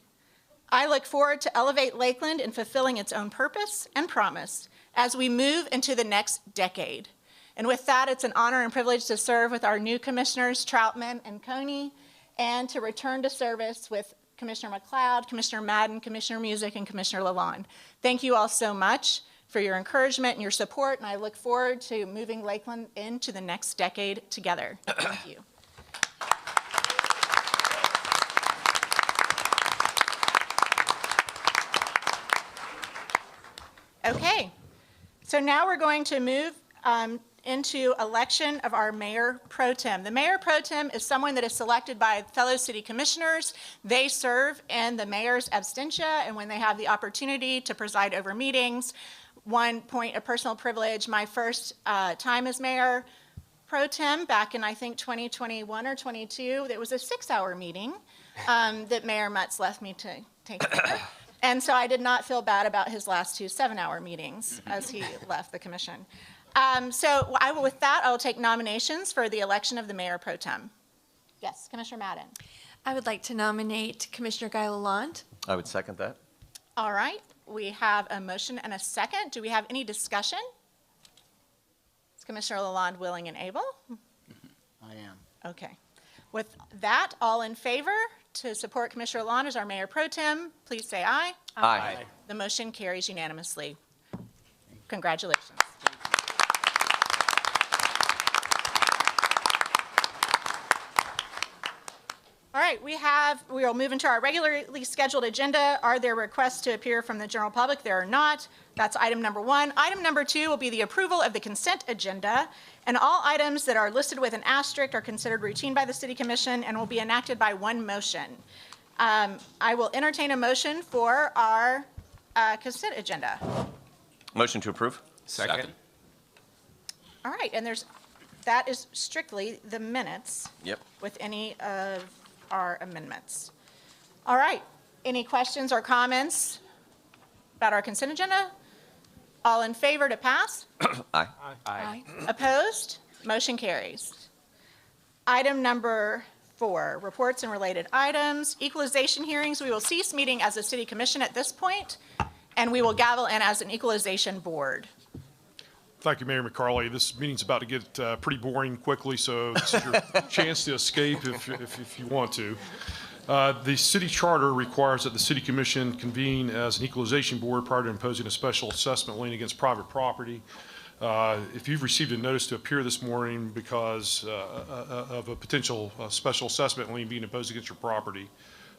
I look forward to elevate Lakeland in fulfilling its own purpose and promise as we move into the next decade. And with that, it's an honor and privilege to serve with our new commissioners, Troutman and Coney, and to return to service with Commissioner McLeod, Commissioner Madden, Commissioner Music, and Commissioner Lalonde. Thank you all so much for your encouragement and your support, and I look forward to moving Lakeland into the next decade together. Thank you. Okay, so now we're going to move into election of our mayor pro tem. The mayor pro tem is someone that is selected by fellow city commissioners. They serve in the mayor's absentia, and when they have the opportunity to preside over meetings. One point of personal privilege, my first time as mayor pro tem back in, I think, 2021 or 22, it was a 6-hour meeting that Mayor Mutz left me to take over. And so I did not feel bad about his last 2 7-hour meetings as he left the commission. With that, I will take nominations for the election of the mayor pro tem. Yes, Commissioner Madden. I would like to nominate Commissioner Guy Lalonde. I would second that. All right, we have a motion and a second. Do we have any discussion? Is Commissioner Lalonde willing and able? I am. Okay. With that, all in favor to support Commissioner Lalonde as our mayor pro tem, please say aye. Aye. The motion carries unanimously. Congratulations. All right, we will move into our regularly scheduled agenda. Are there requests to appear from the general public? There are not. That's item number 1. Item number 2 will be the approval of the consent agenda, and all items that are listed with an asterisk are considered routine by the City Commission and will be enacted by one motion. I will entertain a motion for our consent agenda. Motion to approve. Second. All right, and that is strictly the minutes. Yep. With any of our amendments. All right, any questions or comments about our consent agenda? All in favor to pass? Aye. Aye. Opposed? Motion carries. Item number 4, reports and related items. Equalization hearings, we will cease meeting as a city commission at this point, and we will gavel in as an equalization board. Thank you, Mayor McCarley. This meeting's about to get pretty boring quickly, so this is your chance to escape if you want to. The city charter requires that the city commission convene as an equalization board prior to imposing a special assessment lien against private property. If you've received a notice to appear this morning because of a potential special assessment lien being imposed against your property,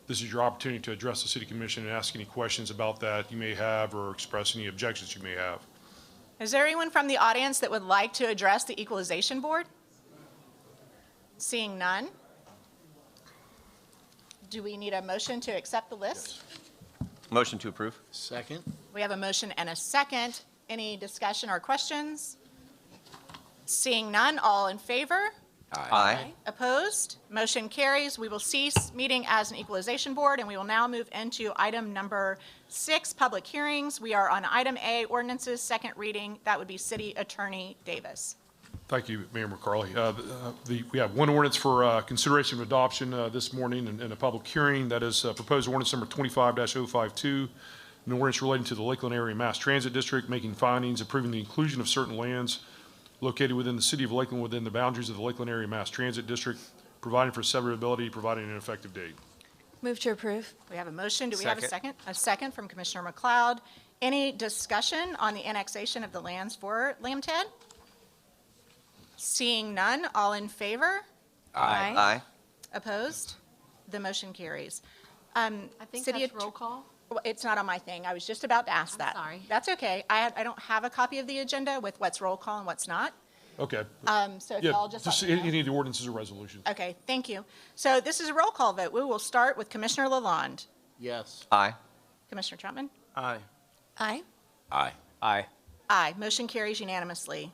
this is your opportunity to address the city commission and ask any questions about that you may have or express any objections you may have. Is there anyone from the audience that would like to address the equalization board? Seeing none. Do we need a motion to accept the list? Motion to approve. Second? We have a motion and a second. Any discussion or questions? Seeing none, all in favor? Aye. Opposed? Motion carries. We will cease meeting as an equalization board, and we will now move into item number 6, public hearings. We are on item A, ordinances, second reading. That would be City Attorney Davis. Thank you, Mayor McCarley. We have one ordinance for consideration of adoption this morning in a public hearing. That is proposed ordinance number 25-052, an ordinance relating to the Lakeland Area Mass Transit District, making findings, approving the inclusion of certain lands located within the City of Lakeland within the boundaries of the Lakeland Area Mass Transit District, providing for severability, providing an effective date. Move to approve. We have a motion. Do we have a Second. second? A second from Commissioner McLeod. Any discussion on the annexation of the lands for Lamb-Ted? Seeing none, all in favor? Aye. Aye. Opposed? The motion carries. I think City that's Att- roll call. Well, it's not on my thing. I was just about to ask that. sorry. That's okay. I don't have a copy of the agenda with what's roll call and what's not. Okay. So if Yeah, y'all just let me know. any of the ordinances or resolutions. Okay, thank you. So this is a roll call vote. We will start with Commissioner Lalonde. Yes. Aye. Commissioner Troutman? Aye. Aye. Aye. Aye. Aye. Motion carries unanimously.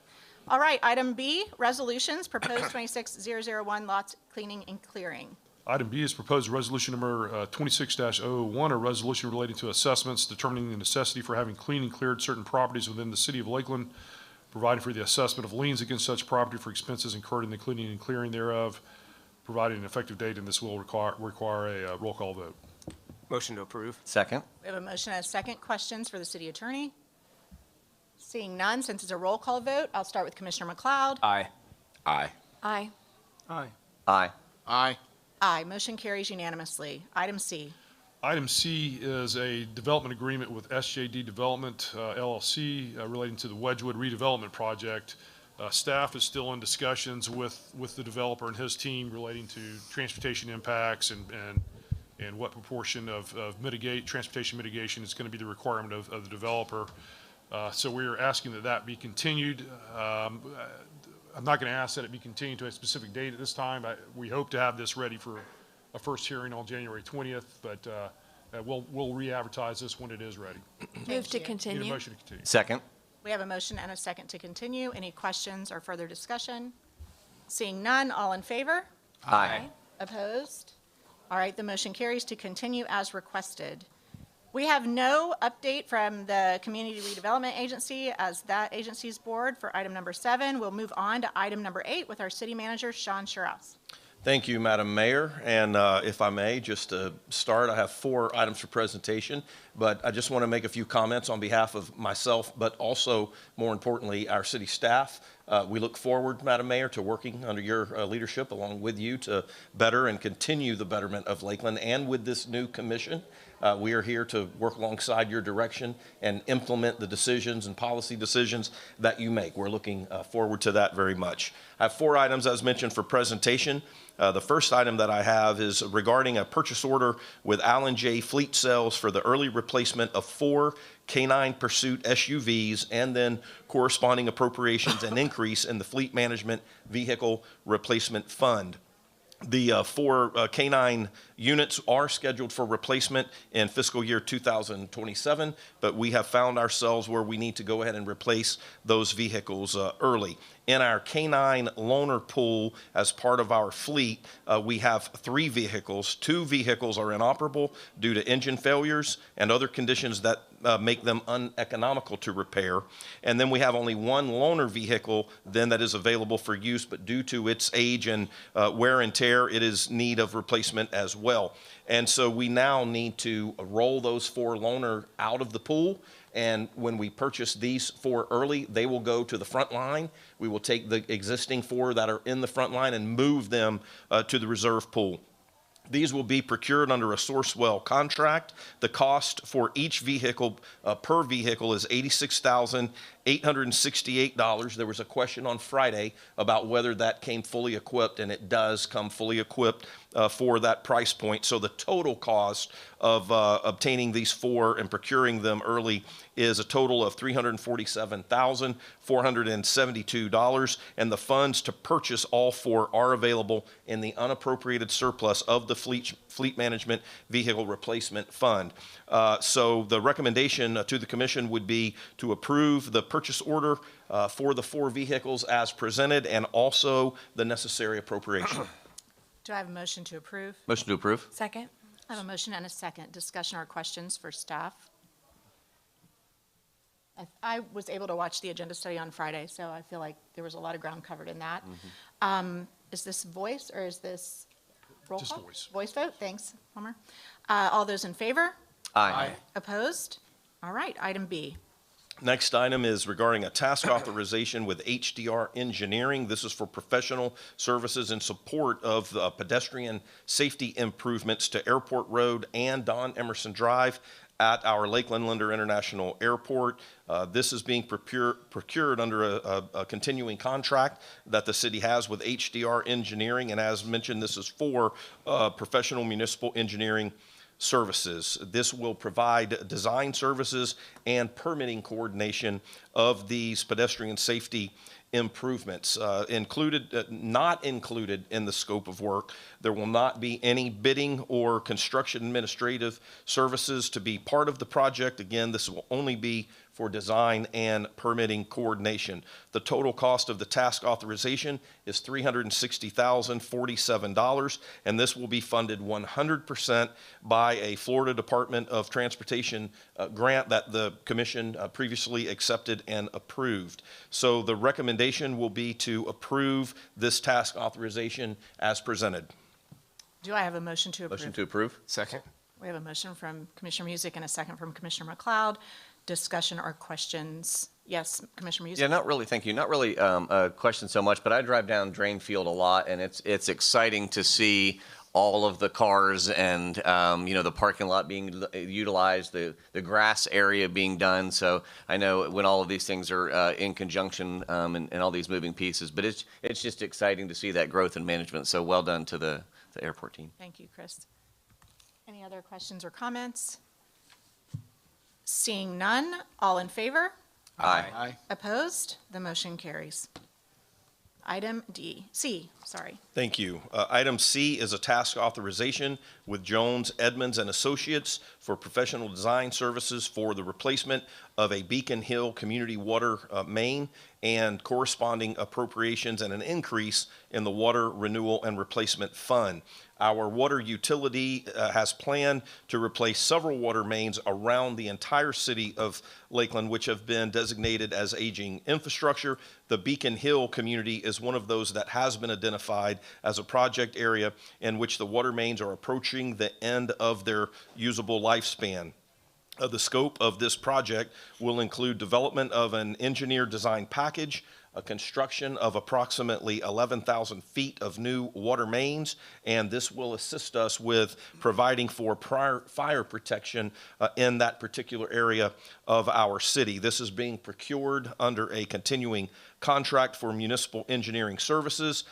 All right, item B, resolutions, proposed 26001, lots cleaning and clearing. Item B is proposed resolution number 26-001, a resolution relating to assessments determining the necessity for having cleaned and cleared certain properties within the City of Lakeland, providing for the assessment of liens against such property for expenses incurred in the cleaning and clearing thereof, providing an effective date, and this will require a roll call vote. Motion to approve. Second. We have a motion and a second. Questions for the city attorney? Seeing none, since it's a roll call vote, I'll start with Commissioner McLeod. Aye. Aye. Aye. Aye. Aye. Aye. Aye. Motion carries unanimously. Item C. Item C is a development agreement with SJD Development LLC relating to the Wedgewood redevelopment project. Staff is still in discussions with the developer and his team relating to transportation impacts and what proportion of transportation mitigation is going to be the requirement of the developer. So we are asking that be continued. I'm not going to ask that it be continued to a specific date at this time. We hope to have this ready for a first hearing on January 20th, but we'll re-advertise this when it is ready. Move to Need a continue. motion to continue. Second. We have a motion and a second to continue. Any questions or further discussion? Seeing none, all in favor? Aye. Opposed? All right, the motion carries to continue as requested. We have no update from the Community Redevelopment Agency as that agency's board for item number 7. We'll move on to item number 8 with our city manager, Sean Shurouse. Thank you, Madam Mayor. And if I may, just to start, I have 4 items for presentation, but I just want to make a few comments on behalf of myself, but also, more importantly, our city staff. We look forward, Madam Mayor, to working under your leadership along with you to better and continue the betterment of Lakeland and with this new commission. We are here to work alongside your direction and implement the decisions and policy decisions that you make. We're looking forward to that very much. I have 4 items, as mentioned, for presentation. The first item that I have is regarding a purchase order with Allen J. Fleet Sales for the early replacement of 4 K9 Pursuit SUVs and then corresponding appropriations and increase in the Fleet Management Vehicle Replacement Fund. The 4 K9 units are scheduled for replacement in fiscal year 2027, but we have found ourselves where we need to go ahead and replace those vehicles early. In our K9 loaner pool, as part of our fleet, we have 3 vehicles. 2 vehicles are inoperable due to engine failures and other conditions that make them uneconomical to repair. And then we have only 1 loaner vehicle then that is available for use, but due to its age and wear and tear, it is in need of replacement as well. And so we now need to roll those 4 loaner out of the pool. And when we purchase these 4 early, they will go to the front line. We will take the existing 4 that are in the front line and move them to the reserve pool. These will be procured under a Sourcewell contract. The cost for each vehicle per vehicle is $86,868. There was a question on Friday about whether that came fully equipped, and it does come fully equipped for that price point. So the total cost of obtaining these 4 and procuring them early is a total of $347,472, and the funds to purchase all 4 are available in the unappropriated surplus of the Fleet Management Vehicle Replacement Fund. So the recommendation to the commission would be to approve the purchase order for the 4 vehicles as presented, and also the necessary appropriation. Do I have a motion to approve? Motion to approve. Second? I have a motion and a second. Discussion or questions for staff? I was able to watch the agenda study on Friday, so I feel like there was a lot of ground covered in that. Is this voice or is this roll Just call? voice. Voice vote, thanks, Homer. All those in favor? Aye. Opposed? All right, item B. Next item is regarding a task authorization with HDR Engineering. This is for professional services in support of the pedestrian safety improvements to Airport Road and Don Emerson Drive at our Lakeland Linder International Airport. This is being procured under a continuing contract that the city has with HDR Engineering, and as mentioned, this is for professional municipal engineering services. This will provide design services and permitting coordination of these pedestrian safety improvements. Not included in the scope of work, there will not be any bidding or construction administrative services to be part of the project. Again, this will only be for design and permitting coordination. The total cost of the task authorization is $360,047, and this will be funded 100% by a Florida Department of Transportation grant that the commission previously accepted and approved. So the recommendation will be to approve this task authorization as presented. Do I have a motion to approve? Motion to approve. Second? We have a motion from Commissioner Music and a second from Commissioner McLeod. Discussion or questions? Yes, Commissioner Music? Yeah, not really, thank you. Not really a question so much, but I drive down Drain Field a lot, and it's exciting to see all of the cars and, the parking lot being utilized, the grass area being done. So I know when all of these things are in conjunction and all these moving pieces, but it's just exciting to see that growth and management. So well done to the airport team. Thank you, Chris. Any other questions or comments? Seeing none, all in favor? Aye. Aye. Opposed? The motion carries. Item C. Thank you. Item C is a task authorization with Jones, Edmonds, and Associates for professional design services for the replacement of a Beacon Hill community water main and corresponding appropriations and an increase in the Water Renewal and Replacement Fund. Our water utility has planned to replace several water mains around the entire city of Lakeland, which have been designated as aging infrastructure. The Beacon Hill community is one of those that has been identified as a project area in which the water mains are approaching the end of their usable lifespan. The scope of this project will include development of an engineer design package, a construction of approximately 11,000 feet of new water mains, and this will assist us with providing for fire protection in that particular area of our city. This is being procured under a continuing contract for municipal engineering services.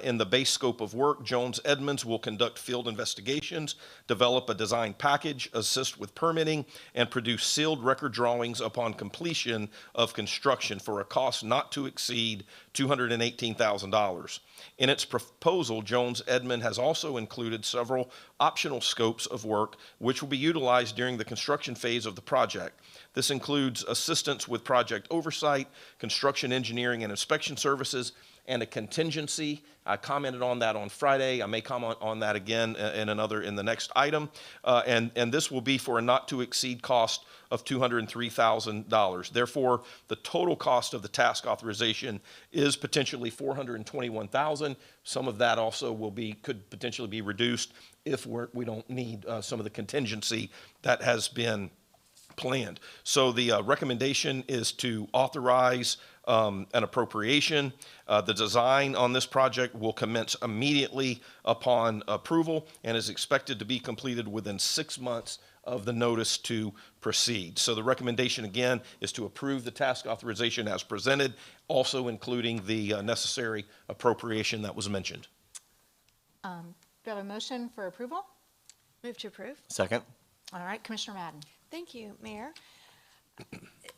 In the base scope of work, Jones Edmonds will conduct field investigations, develop a design package, assist with permitting, and produce sealed record drawings upon completion of construction for a cost not to exceed $218,000. In its proposal, Jones Edmonds has also included several optional scopes of work which will be utilized during the construction phase of the project. This includes assistance with project oversight, construction engineering and inspection services, and a contingency. I commented on that on Friday. I may comment on that again in the next item. And this will be for a not to exceed cost of $203,000. Therefore, the total cost of the task authorization is potentially $421,000. Some of that also could potentially be reduced if we don't need some of the contingency that has been planned. So the recommendation is to authorize an appropriation. The design on this project will commence immediately upon approval and is expected to be completed within 6 months of the notice to proceed. So the recommendation again is to approve the task authorization as presented, also including the necessary appropriation that was mentioned. Do I have a motion for approval? Move to approve. Second. All right, Commissioner Madden. Thank you, Mayor.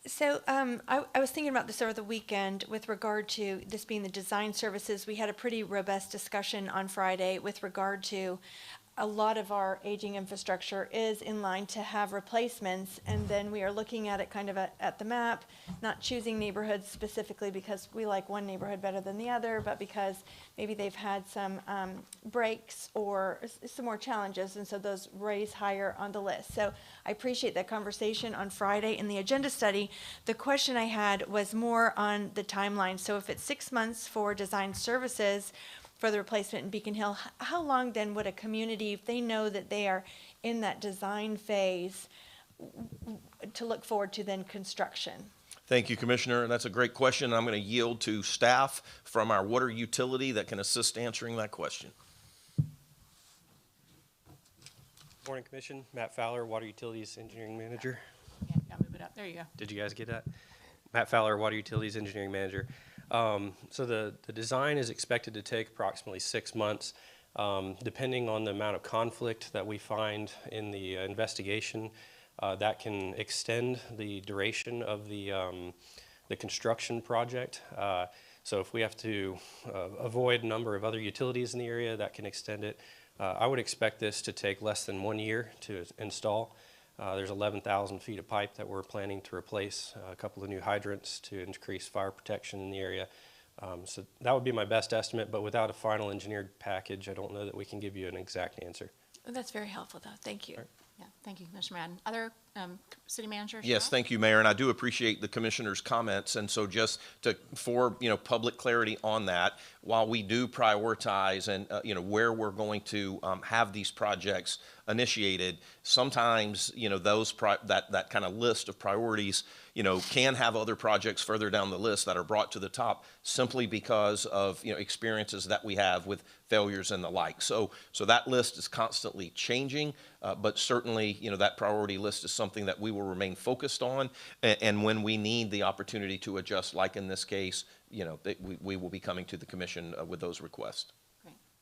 So I was thinking about this over the weekend with regard to this being the design services. We had a pretty robust discussion on Friday with regard to a lot of our aging infrastructure is in line to have replacements, and then we are looking at it kind of at the map, not choosing neighborhoods specifically because we like one neighborhood better than the other, but because maybe they've had some breaks or some more challenges, and so those raise higher on the list. So I appreciate that conversation on Friday in the agenda study. The question I had was more on the timeline. So if it's 6 months for design services, for the replacement in Beacon Hill, how long then would a community, if they know that they are in that design phase, to look forward to then construction? Thank you, Commissioner. That's a great question. I'm going to yield to staff from our water utility that can assist answering that question. Morning, Commission. Matt Fowler, Water Utilities Engineering Manager. Yeah, move it up. There you go. Did you guys get that? Matt Fowler, Water Utilities Engineering Manager. So the design is expected to take approximately 6 months. Depending on the amount of conflict that we find in the investigation, that can extend the duration of the construction project. So if we have to avoid a number of other utilities in the area, that can extend it. I would expect this to take less than 1 year to install. There's 11,000 feet of pipe that we're planning to replace, a couple of new hydrants to increase fire protection in the area. So that would be my best estimate, but without a final engineered package, I don't know that we can give you an exact answer. That's very helpful, though. Thank you. Right. Yeah, thank you, Commissioner Madden. Other city managers? Yes, thank you, Mayor, and I do appreciate the commissioner's comments. And so just for public clarity on that, while we do prioritize and where we're going to have these projects initiated, sometimes those that kind of list of priorities can have other projects further down the list that are brought to the top simply because of experiences that we have with failures and the like. So that list is constantly changing, but certainly that priority list is something that we will remain focused on, and when we need the opportunity to adjust, like in this case, we will be coming to the commission with those requests.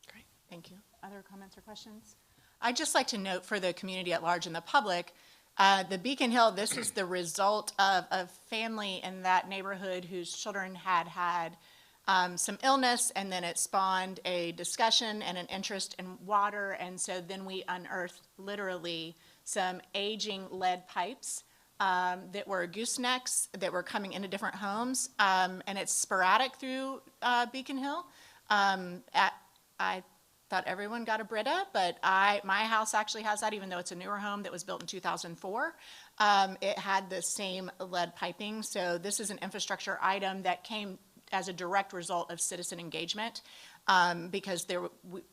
Great, thank you. Other comments or questions? I'd just like to note for the community at large and the public, the Beacon Hill, this is the result of a family in that neighborhood whose children had some illness, and then it spawned a discussion and an interest in water, and so then we unearthed literally some aging lead pipes that were goosenecks that were coming into different homes, and it's sporadic through Beacon Hill. I thought everyone got a Brita, but my house actually has that, even though it's a newer home that was built in 2004. It had the same lead piping, so this is an infrastructure item that came as a direct result of citizen engagement, because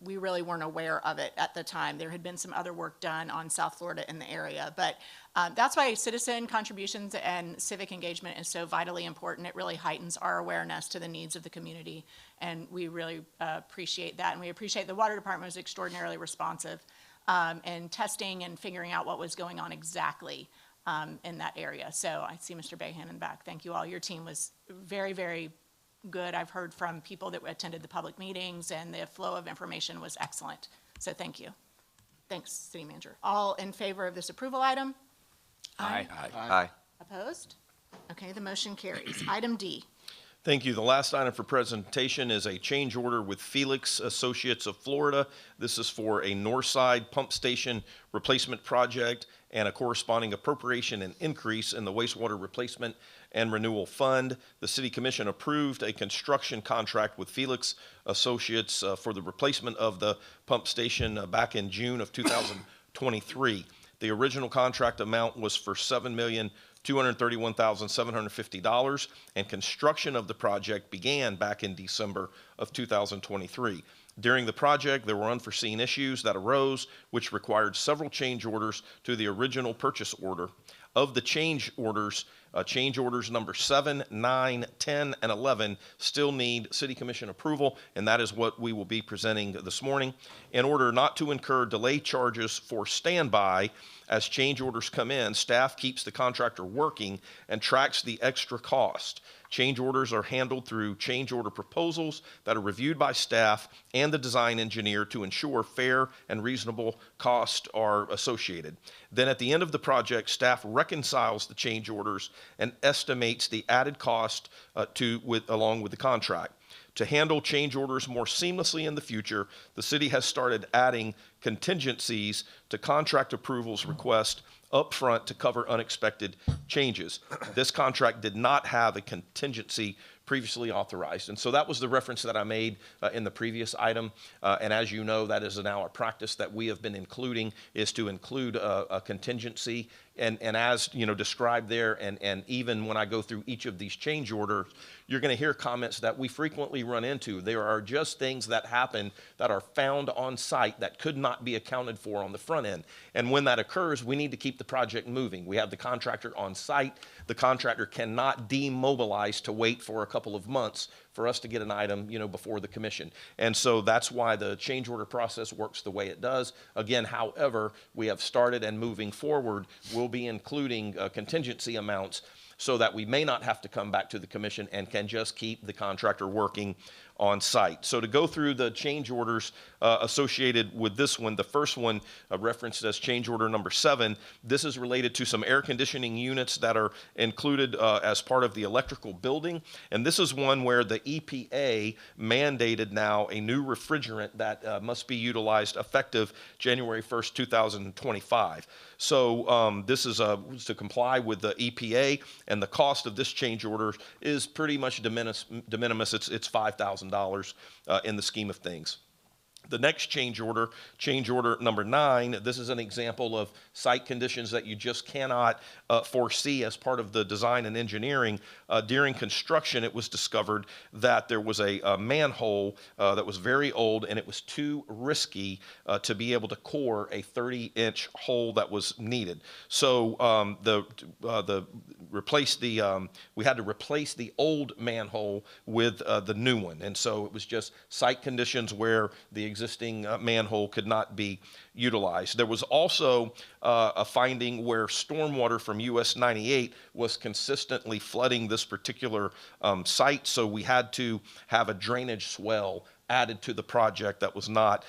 we really weren't aware of it at the time. There had been some other work done on South Florida in the area, but that's why citizen contributions and civic engagement is so vitally important. It really heightens our awareness to the needs of the community, and we really appreciate that. And we appreciate the water department was extraordinarily responsive in testing and figuring out what was going on exactly in that area. So I see Mr. Bayhan in the back. Thank you all. Your team was very, very good. I've heard from people that attended the public meetings, and the flow of information was excellent. So thank you. Thanks, City Manager. All in favor of this approval item? Aye. Aye. Opposed? Okay, the motion carries. Item D. Thank you. The last item for presentation is a change order with Felix Associates of Florida. This is for a north side pump station replacement project and a corresponding appropriation and increase in the wastewater replacement and renewal fund. The City Commission approved a construction contract with Felix Associates for the replacement of the pump station back in June of 2023. The original contract amount was for $7,231,750, and construction of the project began back in December of 2023. During the project, there were unforeseen issues that arose, which required several change orders to the original purchase order. Of the change orders number 7, 9, 10, and 11 still need City Commission approval, and that is what we will be presenting this morning. In order not to incur delay charges for standby as change orders come in, staff keeps the contractor working and tracks the extra cost. Change orders are handled through change order proposals that are reviewed by staff and the design engineer to ensure fair and reasonable costs are associated. Then at the end of the project, staff reconciles the change orders and estimates the added cost along with the contract. To handle change orders more seamlessly in the future, the city has started adding contingencies to contract approvals requests upfront to cover unexpected changes. This contract did not have a contingency previously authorized. And so that was the reference that I made in the previous item. And as you know, that is now a practice that we have been including, is to include a contingency. And as described there, and even when I go through each of these change orders, you're going to hear comments that we frequently run into. There are just things that happen that are found on site that could not be accounted for on the front end. And when that occurs, we need to keep the project moving. We have the contractor on site. The contractor cannot demobilize to wait for a couple of months for us to get an item, before the commission. And so that's why the change order process works the way it does. Again, however, we have started, and moving forward, we'll be including contingency amounts so that we may not have to come back to the commission and can just keep the contractor working on site. So to go through the change orders associated with this one, the first one referenced as change order number 7, this is related to some air conditioning units that are included as part of the electrical building. And this is one where the EPA mandated now a new refrigerant that must be utilized effective January 1st, 2025. So this is to comply with the EPA, and the cost of this change order is pretty much de minimis. It's $5,000 in the scheme of things. The next change order number 9, this is an example of site conditions that you just cannot foresee as part of the design and engineering. During construction, it was discovered that there was a manhole that was very old, and it was too risky to be able to core a 30-inch hole that was needed. So we had to replace the old manhole with the new one, and so it was just site conditions where the existing manhole could not be utilized. There was also a finding where stormwater from US 98 was consistently flooding this particular site, so we had to have a drainage swell added to the project that was not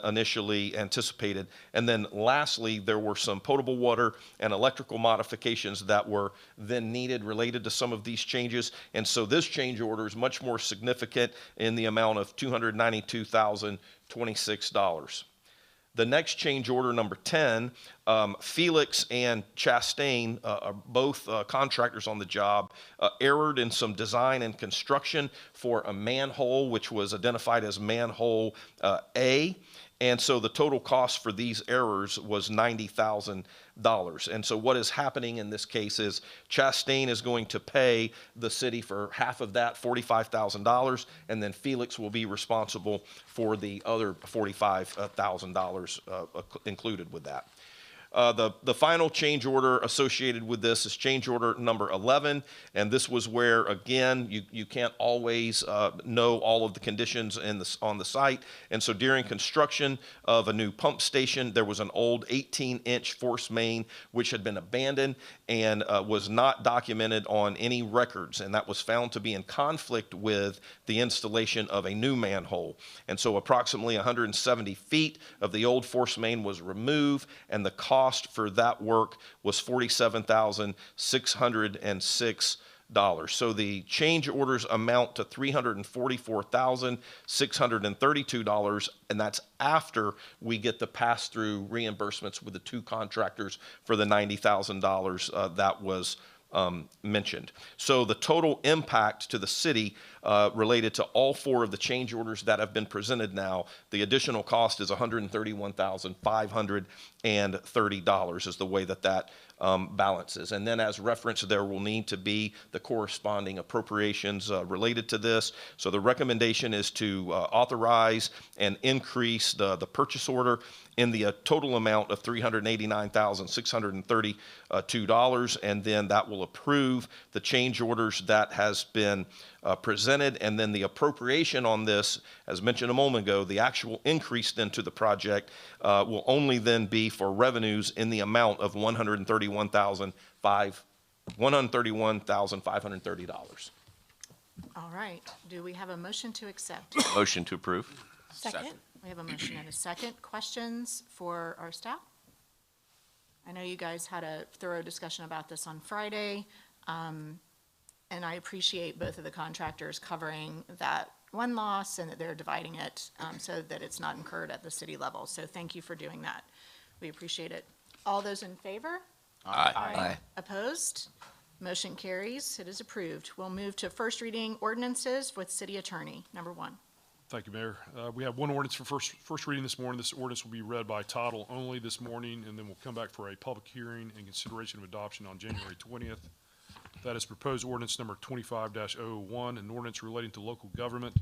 initially anticipated. And then lastly, there were some potable water and electrical modifications that were then needed related to some of these changes. And so this change order is much more significant in the amount of $292,026. The next change order, number 10, Felix and Chastain, are both contractors on the job, erred in some design and construction for a manhole, which was identified as manhole A. And so the total cost for these errors was $90,000. And so what is happening in this case is Chastain is going to pay the city for half of that, $45,000, and then Felix will be responsible for the other $45,000 included with that. The final change order associated with this is change order number 11, and this was where, again, you can't always know all of the conditions on the site, and so during construction of a new pump station, there was an old 18-inch force main which had been abandoned and was not documented on any records, and that was found to be in conflict with the installation of a new manhole. And so approximately 170 feet of the old force main was removed, and the cost for that work was $47,606. So the change orders amount to $344,632, and that's after we get the pass-through reimbursements with the two contractors for the $90,000 that was mentioned. So the total impact to the city related to all 4 of the change orders that have been presented now, the additional cost is $131,530 is the way that balances. And then as referenced, there will need to be the corresponding appropriations related to this. So the recommendation is to authorize and increase the purchase order in the total amount of $389,632, and then that will approve the change orders that has been presented, and then the appropriation on this, as mentioned a moment ago, the actual increase then to the project will only then be for revenues in the amount of $131,530. All right, do we have a motion to accept? Motion to approve. Second. We have a motion and a second. Questions for our staff? I know you guys had a thorough discussion about this on Friday, and I appreciate both of the contractors covering that one loss and that they're dividing it so that it's not incurred at the city level. So thank you for doing that. We appreciate it. All those in favor? Aye. Opposed? Motion carries. It is approved. We'll move to first reading ordinances with city attorney. Number 1. Thank you, Mayor. We have one ordinance for first reading this morning. This ordinance will be read by title only this morning, and then we'll come back for a public hearing and consideration of adoption on January 20th. That is proposed ordinance number 25-001, an ordinance relating to local government,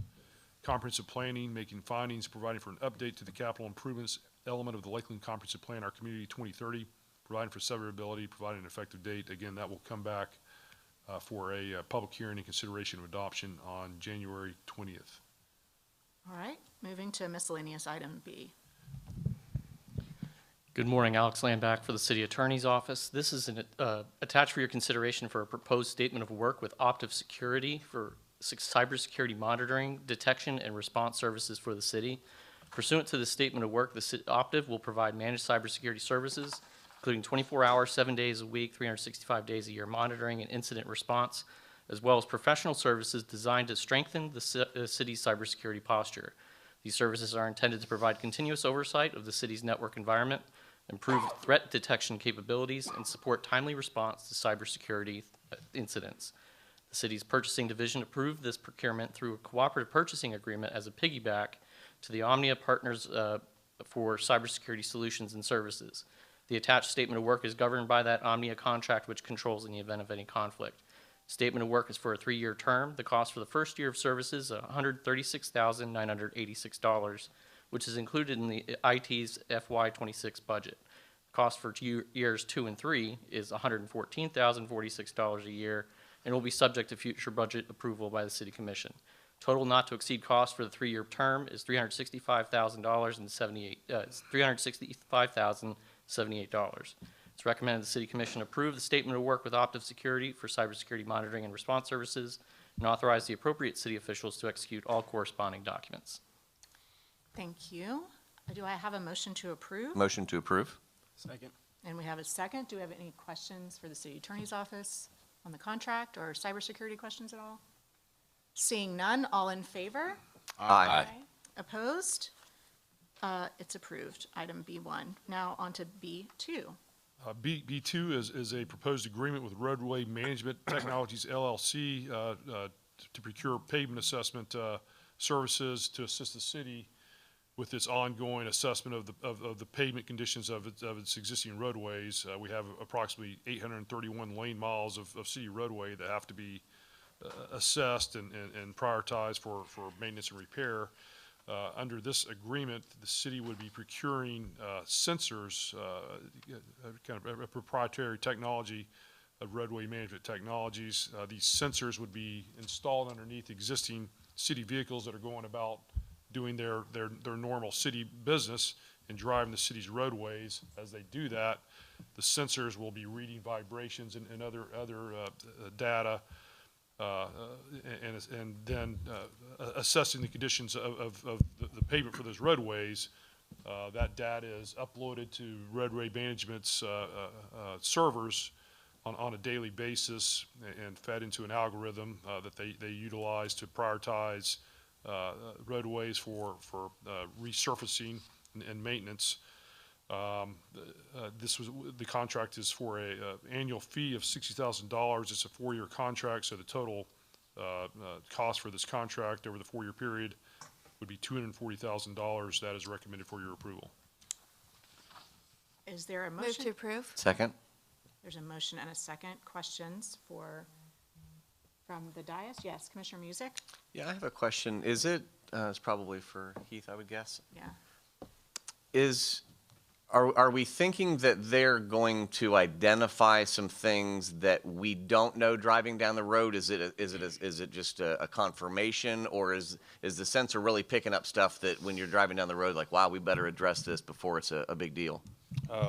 comprehensive planning, making findings, providing for an update to the capital improvements element of the Lakeland Comprehensive Plan, our community 2030, providing for severability, providing an effective date. Again, that will come back for a public hearing and consideration of adoption on January 20th. All right, moving to miscellaneous item B. Good morning, Alex Landback for the City Attorney's Office. This is attached for your consideration for a proposed statement of work with Optiv Security for cybersecurity monitoring, detection, and response services for the city. Pursuant to the statement of work, Optiv will provide managed cybersecurity services, including 24-hour, 7 days a week, 365 days a year monitoring and incident response, as well as professional services designed to strengthen the city's cybersecurity posture. These services are intended to provide continuous oversight of the city's network environment, improve threat detection capabilities, and support timely response to cybersecurity incidents. The city's purchasing division approved this procurement through a cooperative purchasing agreement as a piggyback to the Omnia Partners for Cybersecurity Solutions and Services. The attached statement of work is governed by that Omnia contract, which controls in the event of any conflict. Statement of work is for a 3-year term. The cost for the first year of services is $136,986, which is included in the IT's FY26 budget. Cost for years 2 and 3 is $114,046 a year and will be subject to future budget approval by the City Commission. Total not to exceed cost for the 3-year term is $365,078. It's recommended the City Commission approve the statement of work with Optiv Security for cybersecurity monitoring and response services and authorize the appropriate city officials to execute all corresponding documents. Thank you. Do I have a motion to approve? Motion to approve. Second. And we have a second. Do we have any questions for the city attorney's office on the contract or cybersecurity questions at all? Seeing none, all in favor? Aye. Opposed? It's approved. Item B1. Now on to B2. B2 is a proposed agreement with Roadway Management Technologies LLC to procure pavement assessment services to assist the city with its ongoing assessment of the pavement conditions of its existing roadways. We have approximately 831 lane miles of city roadway that have to be assessed and prioritized for maintenance and repair. Under this agreement, the city would be procuring sensors, kind of a proprietary technology of Roadway Management Technologies. These sensors would be installed underneath existing city vehicles that are going about doing their normal city business and driving the city's roadways. As they do that, the sensors will be reading vibrations and other data, and then assessing the conditions of the pavement for those roadways. That data is uploaded to roadway management's servers on a daily basis and fed into an algorithm that they utilize to prioritize roadways for resurfacing and maintenance. The contract is for a annual fee of $60,000. It's a 4-year contract, so the total cost for this contract over the 4-year period would be $240,000. That is recommended for your approval. Is there a Move motion? to approve. Second. There's a motion and a second. Questions from the dais? Yes, Commissioner Music? Yeah, I have a question. Is it, it's probably for Heath, I would guess. Yeah. Are we thinking that they're going to identify some things that we don't know driving down the road? Is it just a confirmation, or is the sensor really picking up stuff that when you're driving down the road, like, wow, we better address this before it's a big deal?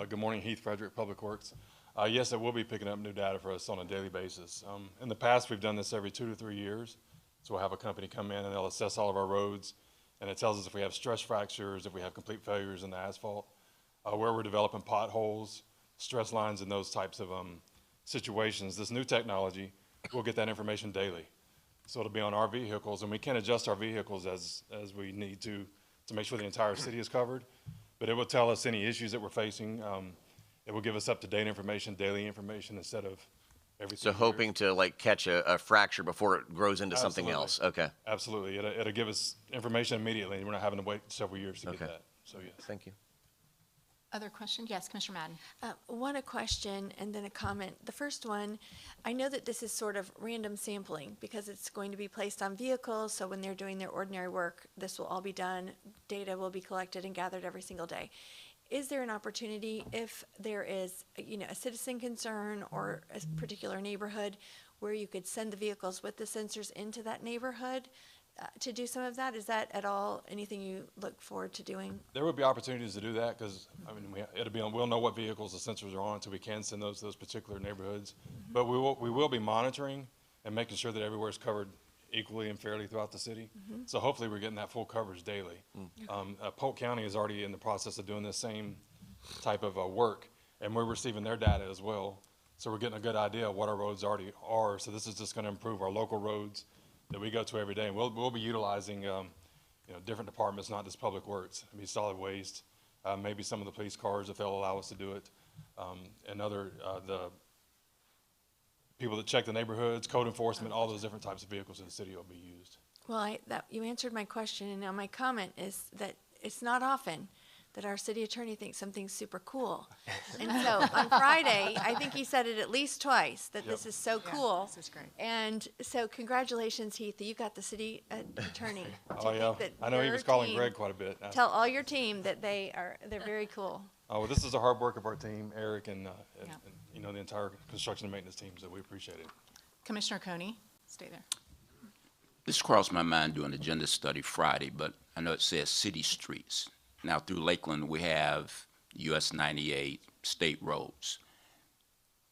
Good morning, Heath Frederick, Public Works. Yes, it will be picking up new data for us on a daily basis. In the past, we've done this every 2 to 3 years. So we'll have a company come in and they'll assess all of our roads, and it tells us if we have stress fractures, if we have complete failures in the asphalt, where we're developing potholes, stress lines, and those types of situations. This new technology, we'll get that information daily. So it'll be on our vehicles, and we can adjust our vehicles as we need to make sure the entire city is covered. But it will tell us any issues that we're facing. It will give us up-to-date information, daily information, instead of everything. So hoping to like catch a fracture before it grows into something else. Okay. Absolutely. It'll give us information immediately. We're not having to wait several years to get that. So yes. Thank you. Other question? Yes, Commissioner Madden. One, a question and then a comment. The first one, I know that this is sort of random sampling because it's going to be placed on vehicles, so when they're doing their ordinary work, this will all be done. Data will be collected and gathered every single day. Is there an opportunity if there is, a citizen concern or a particular neighborhood where you could send the vehicles with the sensors into that neighborhood to do some of that? Is that at all anything you look forward to doing? There would be opportunities to do that because, we'll know what vehicles the sensors are on, so we can send those to those particular neighborhoods. But we will be monitoring and making sure that everywhere is covered equally and fairly throughout the city. So hopefully we're getting that full coverage daily. Polk County is already in the process of doing the same type of work, and we're receiving their data as well. So we're getting a good idea of what our roads already are. So this is just going to improve our local roads that we go to every day. And we'll be utilizing different departments, not just Public Works. It'll be solid waste, maybe some of the police cars if they'll allow us to do it, and other the people that check the neighborhoods, code enforcement, all those different types of vehicles in the city will be used. Well, you answered my question, and now my comment is that it's not often that our city attorney thinks something's super cool. And so on Friday, I think he said it at least twice, that this is so cool. This is great. And so congratulations, Heath, that you got the city attorney. Oh, yeah. I know he was calling Greg quite a bit. Tell all your team that they're very cool. Oh, well, this is the hard work of our team, Eric, and the entire construction and maintenance team, so we appreciate it. Commissioner Coney, stay there. This crossed my mind doing agenda study Friday, but I know it says city streets. Now, through Lakeland, we have US 98 state roads.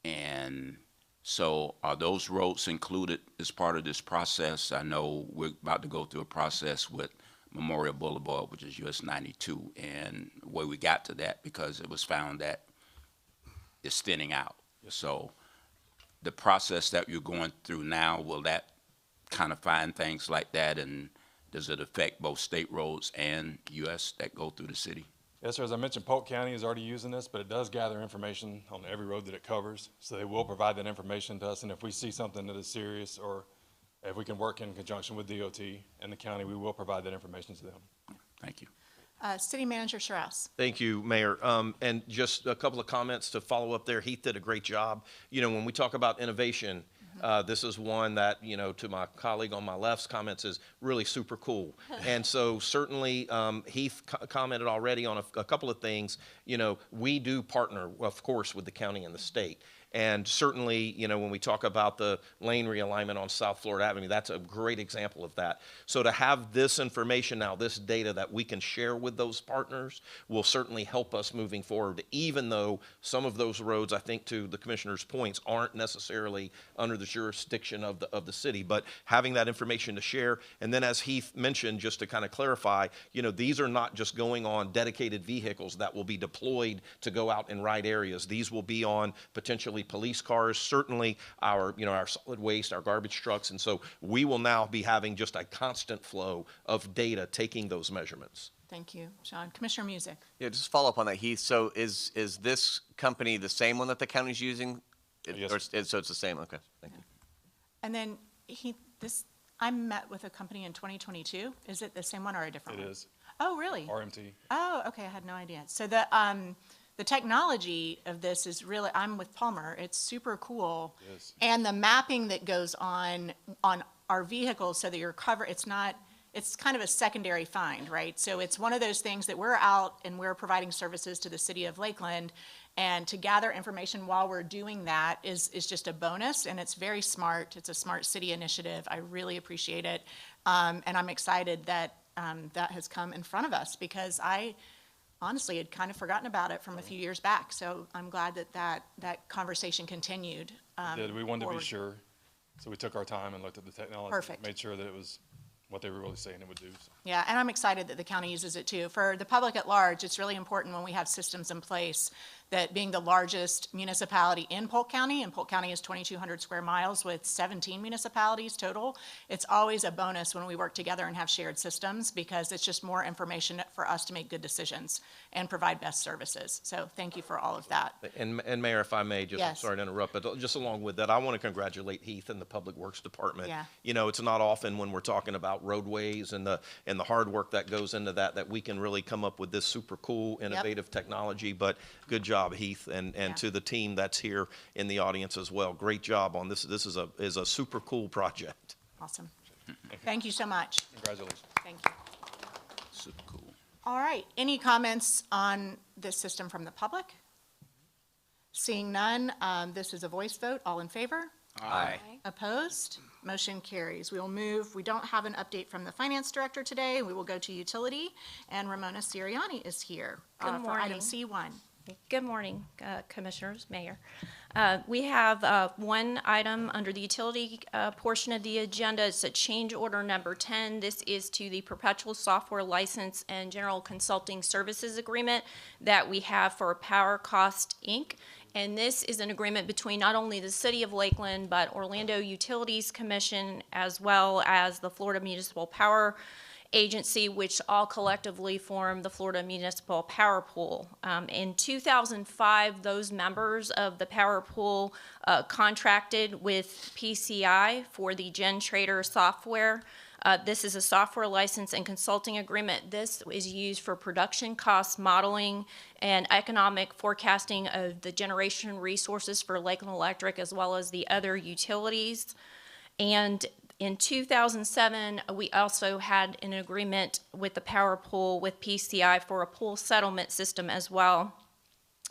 And so are those roads included as part of this process? I know we're about to go through a process with Memorial Boulevard, which is US 92, and where we got to that because it was found that it's thinning out. So the process that you're going through now, will that kind of find things like that, and does it affect both state roads and US that go through the city? Yes, sir. As I mentioned, Polk County is already using this, but it does gather information on every road that it covers. So they will provide that information to us, and if we see something that is serious or if we can work in conjunction with DOT and the county, we will provide that information to them. Thank you. City Manager Strauss. Thank you, Mayor. And just a couple of comments to follow up there. Heath did a great job. When we talk about innovation, this is one that, to my colleague on my left's comments is really super cool. And so certainly Heath commented already on a couple of things. We do partner, of course, with the county and the state. And certainly, when we talk about the lane realignment on South Florida Avenue, that's a great example of that. So to have this information now, this data that we can share with those partners will certainly help us moving forward, even though some of those roads, I think to the commissioner's points, aren't necessarily under the jurisdiction of the city. But having that information to share, and then as Heath mentioned, just to kind of clarify, these are not just going on dedicated vehicles that will be deployed to go out and ride areas. These will be on potentially police cars, certainly our solid waste, our garbage trucks. And so we will now be having just a constant flow of data taking those measurements. Thank you, Sean. Commissioner Music. Yeah, just follow up on that, Heath. So is this company the same one that the county's using? Yes. So it's the same, okay, thank you. And then I met with a company in 2022. Is it the same one or a different one? It is. Oh, really? RMT. Oh, okay, I had no idea. So the technology of this is really, I'm with Palmer, it's super cool. Yes. And the mapping that goes on our vehicles so that you're covered, it's kind of a secondary find, right? So it's one of those things that we're out and we're providing services to the City of Lakeland, and to gather information while we're doing that is just a bonus, and it's very smart. It's a smart city initiative. I really appreciate it. And I'm excited that that has come in front of us because I honestly had kind of forgotten about it from a few years back. So I'm glad that conversation continued. We wanted to forward. be sure. So we took our time and looked at the technology. Perfect. Made sure that it was what they were really saying it would do. So. Yeah, and I'm excited that the county uses it too. For the public at large, it's really important when we have systems in place that being the largest municipality in Polk County, and Polk County is 2,200 square miles with 17 municipalities total, it's always a bonus when we work together and have shared systems because it's just more information for us to make good decisions and provide best services. So thank you for all of that. And Mayor, if I may, just, I'm Yes. sorry to interrupt, but just along with that, I want to congratulate Heath and the Public Works Department. Yeah. You know, it's not often when we're talking about roadways and the hard work that goes into that we can really come up with this super cool, innovative technology, but good job, Heath, and to the team that's here in the audience as well. Great job on this. This is a super cool project. Awesome. Thank you so much. Congratulations. Thank you. Super cool. All right, any comments on this system from the public? Seeing none, this is a voice vote. All in favor? Aye. Opposed? Motion carries. We will move, we don't have an update from the finance director today. We will go to utility, and Ramona Sirianni is here Good for item morning. C1. Good morning, Commissioners, Mayor. We have one item under the utility portion of the agenda. It's a change order number 10. This is to the perpetual software license and general consulting services agreement that we have for Power Cost, Inc. And this is an agreement between not only the City of Lakeland, but Orlando Utilities Commission, as well as the Florida Municipal Power Agency, which all collectively form the Florida Municipal Power Pool. In 2005, those members of the Power Pool contracted with PCI for the GenTrader software. This is a software license and consulting agreement. This is used for production cost modeling and economic forecasting of the generation resources for Lakeland Electric as well as the other utilities. And in 2007, we also had an agreement with the Power Pool with PCI for a pool settlement system as well.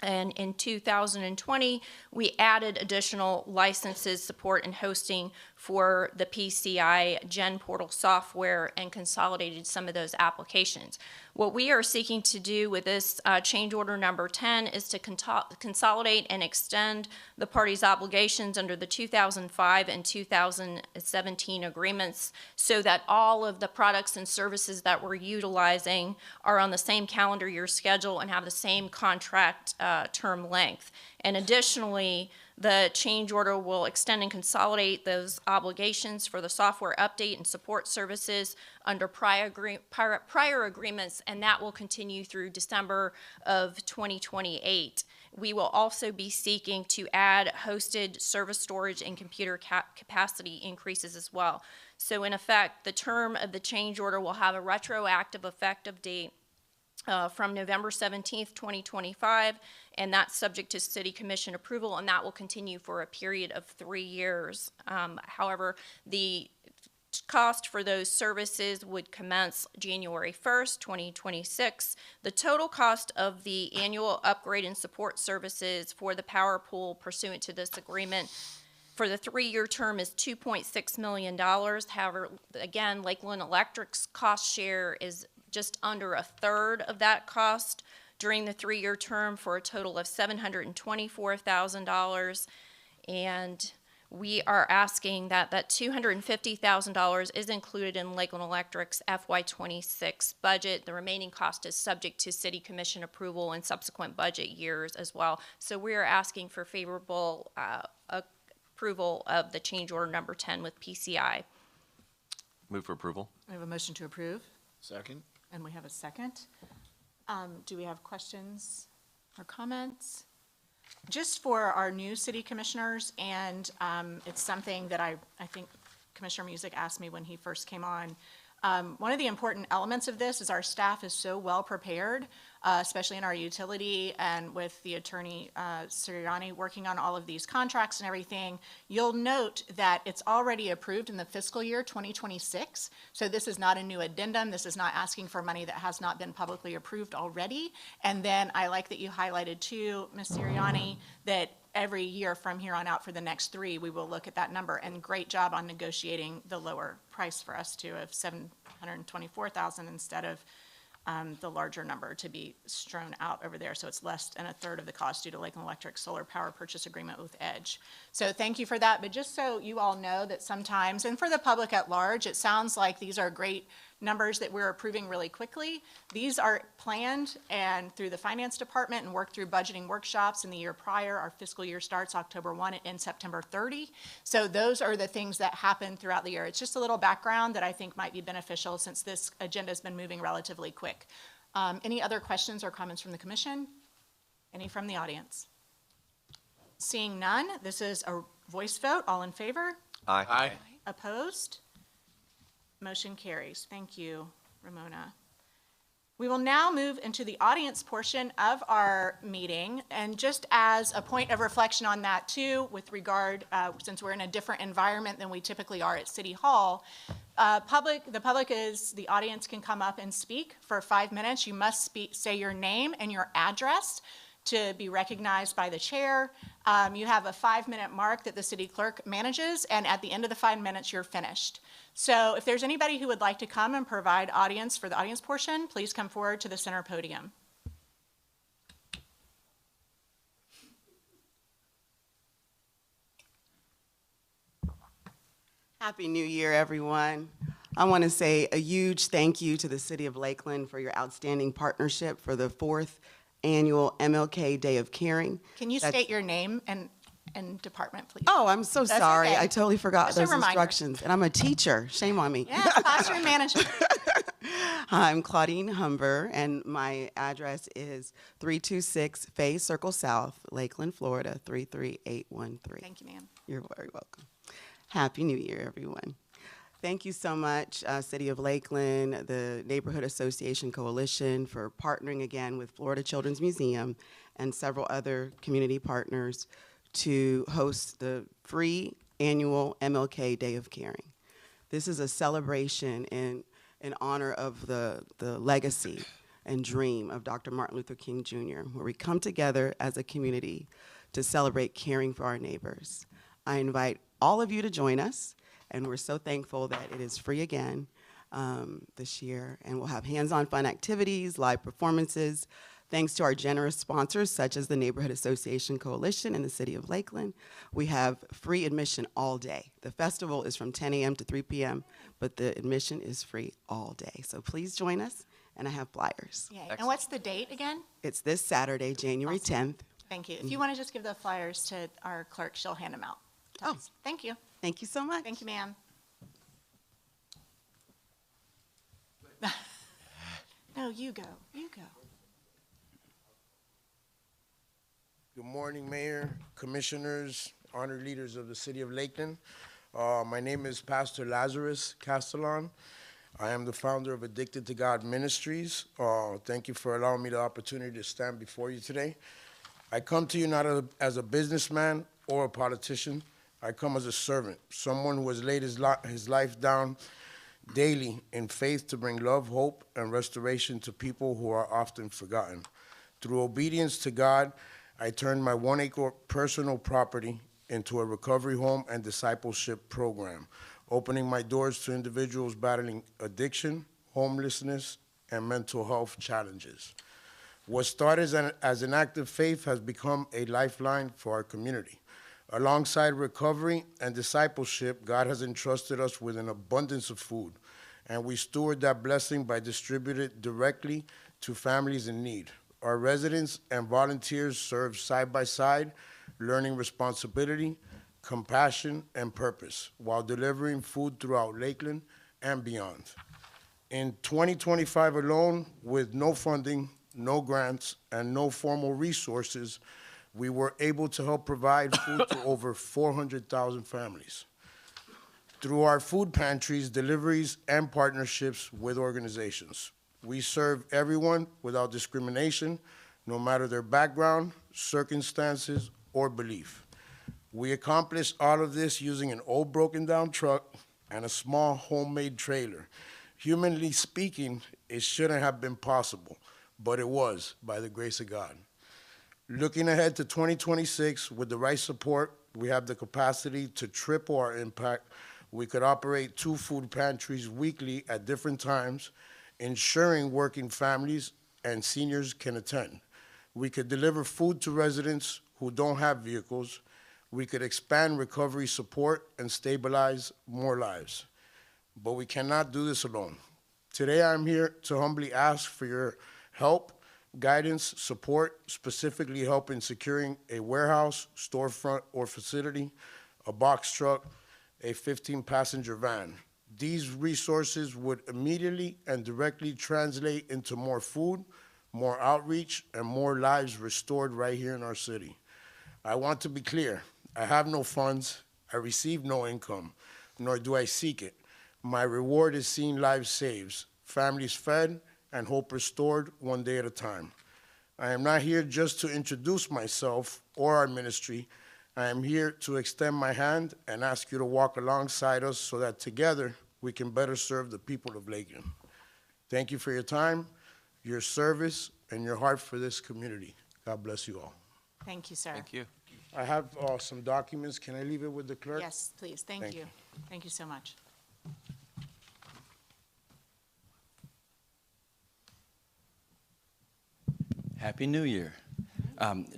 And in 2020, we added additional licenses, support, and hosting for the PCI Gen Portal software and consolidated some of those applications. What we are seeking to do with this change order number 10 is to consolidate and extend the parties' obligations under the 2005 and 2017 agreements so that all of the products and services that we're utilizing are on the same calendar year schedule and have the same contract term length. And additionally, the change order will extend and consolidate those obligations for the software update and support services under prior agreements, and that will continue through December of 2028. We will also be seeking to add hosted service storage and computer capacity increases as well. So in effect, the term of the change order will have a retroactive effective date from November 17th, 2025, and that's subject to City Commission approval, and that will continue for a period of 3 years. However, the cost for those services would commence January 1st, 2026. The total cost of the annual upgrade and support services for the Power Pool pursuant to this agreement for the 3-year term is $2.6 million. However, again, Lakeland Electric's cost share is just under a third of that cost during the 3-year term for a total of $724,000. And we are asking that $250,000 is included in Lakeland Electric's FY26 budget. The remaining cost is subject to City Commission approval in subsequent budget years as well. So we are asking for favorable approval of the change order number 10 with PCI. Move for approval. We have a motion to approve, Second? and we have a second. Do we have questions or comments? Just for our new city commissioners, and it's something that I think Commissioner Music asked me when he first came on. One of the important elements of this is our staff is so well prepared, especially in our utility and with the attorney Sirianni working on all of these contracts and everything. You'll note that it's already approved in the fiscal year 2026. So this is not a new addendum. This is not asking for money that has not been publicly approved already. And then I like that you highlighted too, Ms. Sirianni, that every year from here on out for the next 3, we will look at that number. And great job on negotiating the lower price for us too of $724,000 instead of the larger number to be strewn out over there. So it's less than a third of the cost due to Lakeland Electric solar power purchase agreement with Edge. So thank you for that. But just so you all know that sometimes, and for the public at large, it sounds like these are great numbers that we're approving really quickly. These are planned and through the finance department and worked through budgeting workshops in the year prior. Our fiscal year starts October 1 and ends September 30. So those are the things that happen throughout the year. It's just a little background that I think might be beneficial since this agenda has been moving relatively quick. Any other questions or comments from the commission? Any from the audience? Seeing none, this is a voice vote. All in favor? Aye. Aye. Opposed? Motion carries. Thank you, Ramona. We will now move into the audience portion of our meeting. And just as a point of reflection on that too, with regard, since we're in a different environment than we typically are at City Hall, the audience can come up and speak for 5 minutes. You must say your name and your address to be recognized by the chair. You have a 5-minute mark that the city clerk manages, and at the end of the 5 minutes, you're finished. So if there's anybody who would like to come and provide audience for the audience portion, please come forward to the center podium. Happy New Year, everyone. I want to say a huge thank you to the City of Lakeland for your outstanding partnership for the 4th annual MLK Day of Caring. Can you state your name and department, please? Oh, I'm so That's sorry. okay. I totally forgot Just a those reminder. instructions. And I'm a teacher. Shame on me. Yeah, classroom management. I'm Claudine Humber, and my address is 326 Fay Circle South, Lakeland, Florida, 33813. Thank you, ma'am. You're very welcome. Happy New Year, everyone. Thank you so much, City of Lakeland, the Neighborhood Association Coalition, for partnering again with Florida Children's Museum and several other community partners to host the free annual MLK Day of Caring. This is a celebration in honor of the legacy and dream of Dr. Martin Luther King Jr., where we come together as a community to celebrate caring for our neighbors. I invite all of you to join us, and we're so thankful that it is free again this year, and we'll have hands-on fun activities, live performances. Thanks to our generous sponsors, such as the Neighborhood Association Coalition and the City of Lakeland, we have free admission all day. The festival is from 10 a.m. to 3 p.m., but the admission is free all day. So please join us, and I have flyers. Yay. And what's the date again? It's this Saturday, January 10th. Thank you. If you want to just give the flyers to our clerk, she'll hand them out. Oh. Thank you. Thank you so much. Thank you, ma'am. No, you go. You go. Good morning, Mayor, Commissioners, honored leaders of the City of Lakeland. My name is Pastor Lazarus Castellan. I am the founder of Addicted to God Ministries. Thank you for allowing me the opportunity to stand before you today. I come to you not as a businessman or a politician. I come as a servant, someone who has laid his life down daily in faith to bring love, hope, and restoration to people who are often forgotten. Through obedience to God, I turned my 1-acre personal property into a recovery home and discipleship program, opening my doors to individuals battling addiction, homelessness, and mental health challenges. What started as an act of faith has become a lifeline for our community. Alongside recovery and discipleship, God has entrusted us with an abundance of food, and we steward that blessing by distributing it directly to families in need. Our residents and volunteers serve side by side, learning responsibility, compassion, and purpose, while delivering food throughout Lakeland and beyond. In 2025 alone, with no funding, no grants, and no formal resources, we were able to help provide food to over 400,000 families. Through our food pantries, deliveries, and partnerships with organizations, we serve everyone without discrimination, no matter their background, circumstances, or belief. We accomplished all of this using an old broken down truck and a small homemade trailer. Humanly speaking, it shouldn't have been possible, but it was by the grace of God. Looking ahead to 2026, with the right support, we have the capacity to triple our impact. We could operate 2 food pantries weekly at different times, ensuring working families and seniors can attend. We could deliver food to residents who don't have vehicles. We could expand recovery support and stabilize more lives. But we cannot do this alone. Today, I'm here to humbly ask for your help, guidance, support, specifically help in securing a warehouse, storefront, or facility, a box truck, a 15-passenger van. These resources would immediately and directly translate into more food, more outreach, and more lives restored right here in our city. I want to be clear. I have no funds. I receive no income, nor do I seek it. My reward is seeing lives saved, families fed, and hope restored one day at a time. I am not here just to introduce myself or our ministry. I am here to extend my hand and ask you to walk alongside us so that together we can better serve the people of Lakeland. Thank you for your time, your service, and your heart for this community. God bless you all. Thank you, sir. Thank you. I have some documents. Can I leave it with the clerk? Yes, please. Thank you. Thank you so much. Happy New Year.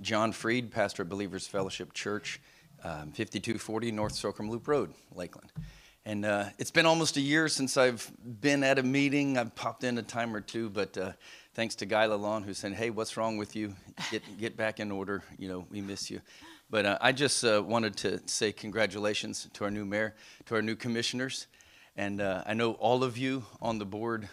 John Freed, pastor of Believers Fellowship Church, 5240 North Slocum Loop Road, Lakeland. And it's been almost a year since I've been at a meeting. I've popped in a time or two, but thanks to Guy Lalonde, who said, hey, what's wrong with you? Get back in order. You know, we miss you. But I just wanted to say congratulations to our new mayor, to our new commissioners. And I know all of you on the board,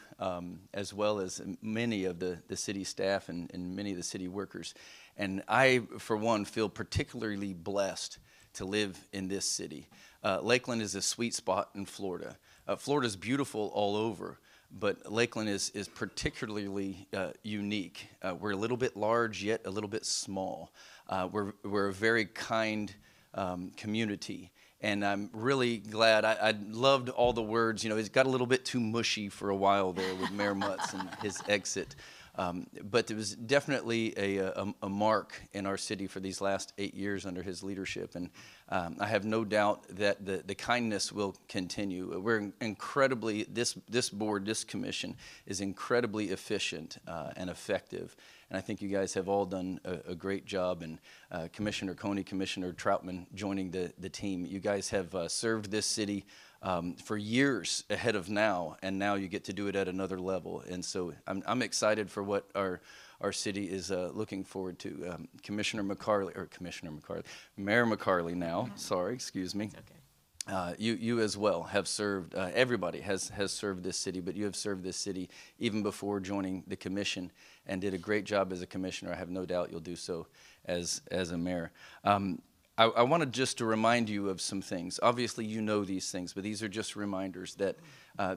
as well as many of the city staff and many of the city workers. And I, for one, feel particularly blessed to live in this city. Lakeland is a sweet spot in Florida. Florida's beautiful all over, but Lakeland is particularly unique. We're a little bit large, yet a little bit small. We're a very kind community. And I'm really glad. I loved all the words. You know, it got a little bit too mushy for a while there with Mayor Mutz and his exit. But there was definitely a mark in our city for these last 8 years under his leadership. And I have no doubt that the kindness will continue. We're incredibly, this board, this commission is incredibly efficient and effective. And I think you guys have all done a great job. And Commissioner Coney, Commissioner Troutman joining the team. You guys have served this city for years ahead of now, and now you get to do it at another level. And so I'm excited for what our city is looking forward to. Mayor McCarley now, sorry, excuse me. Okay. You as well have served, everybody has served this city, but you have served this city even before joining the commission and did a great job as a commissioner. I have no doubt you'll do so as a mayor. I wanted just to remind you of some things. Obviously, you know these things, but these are just reminders that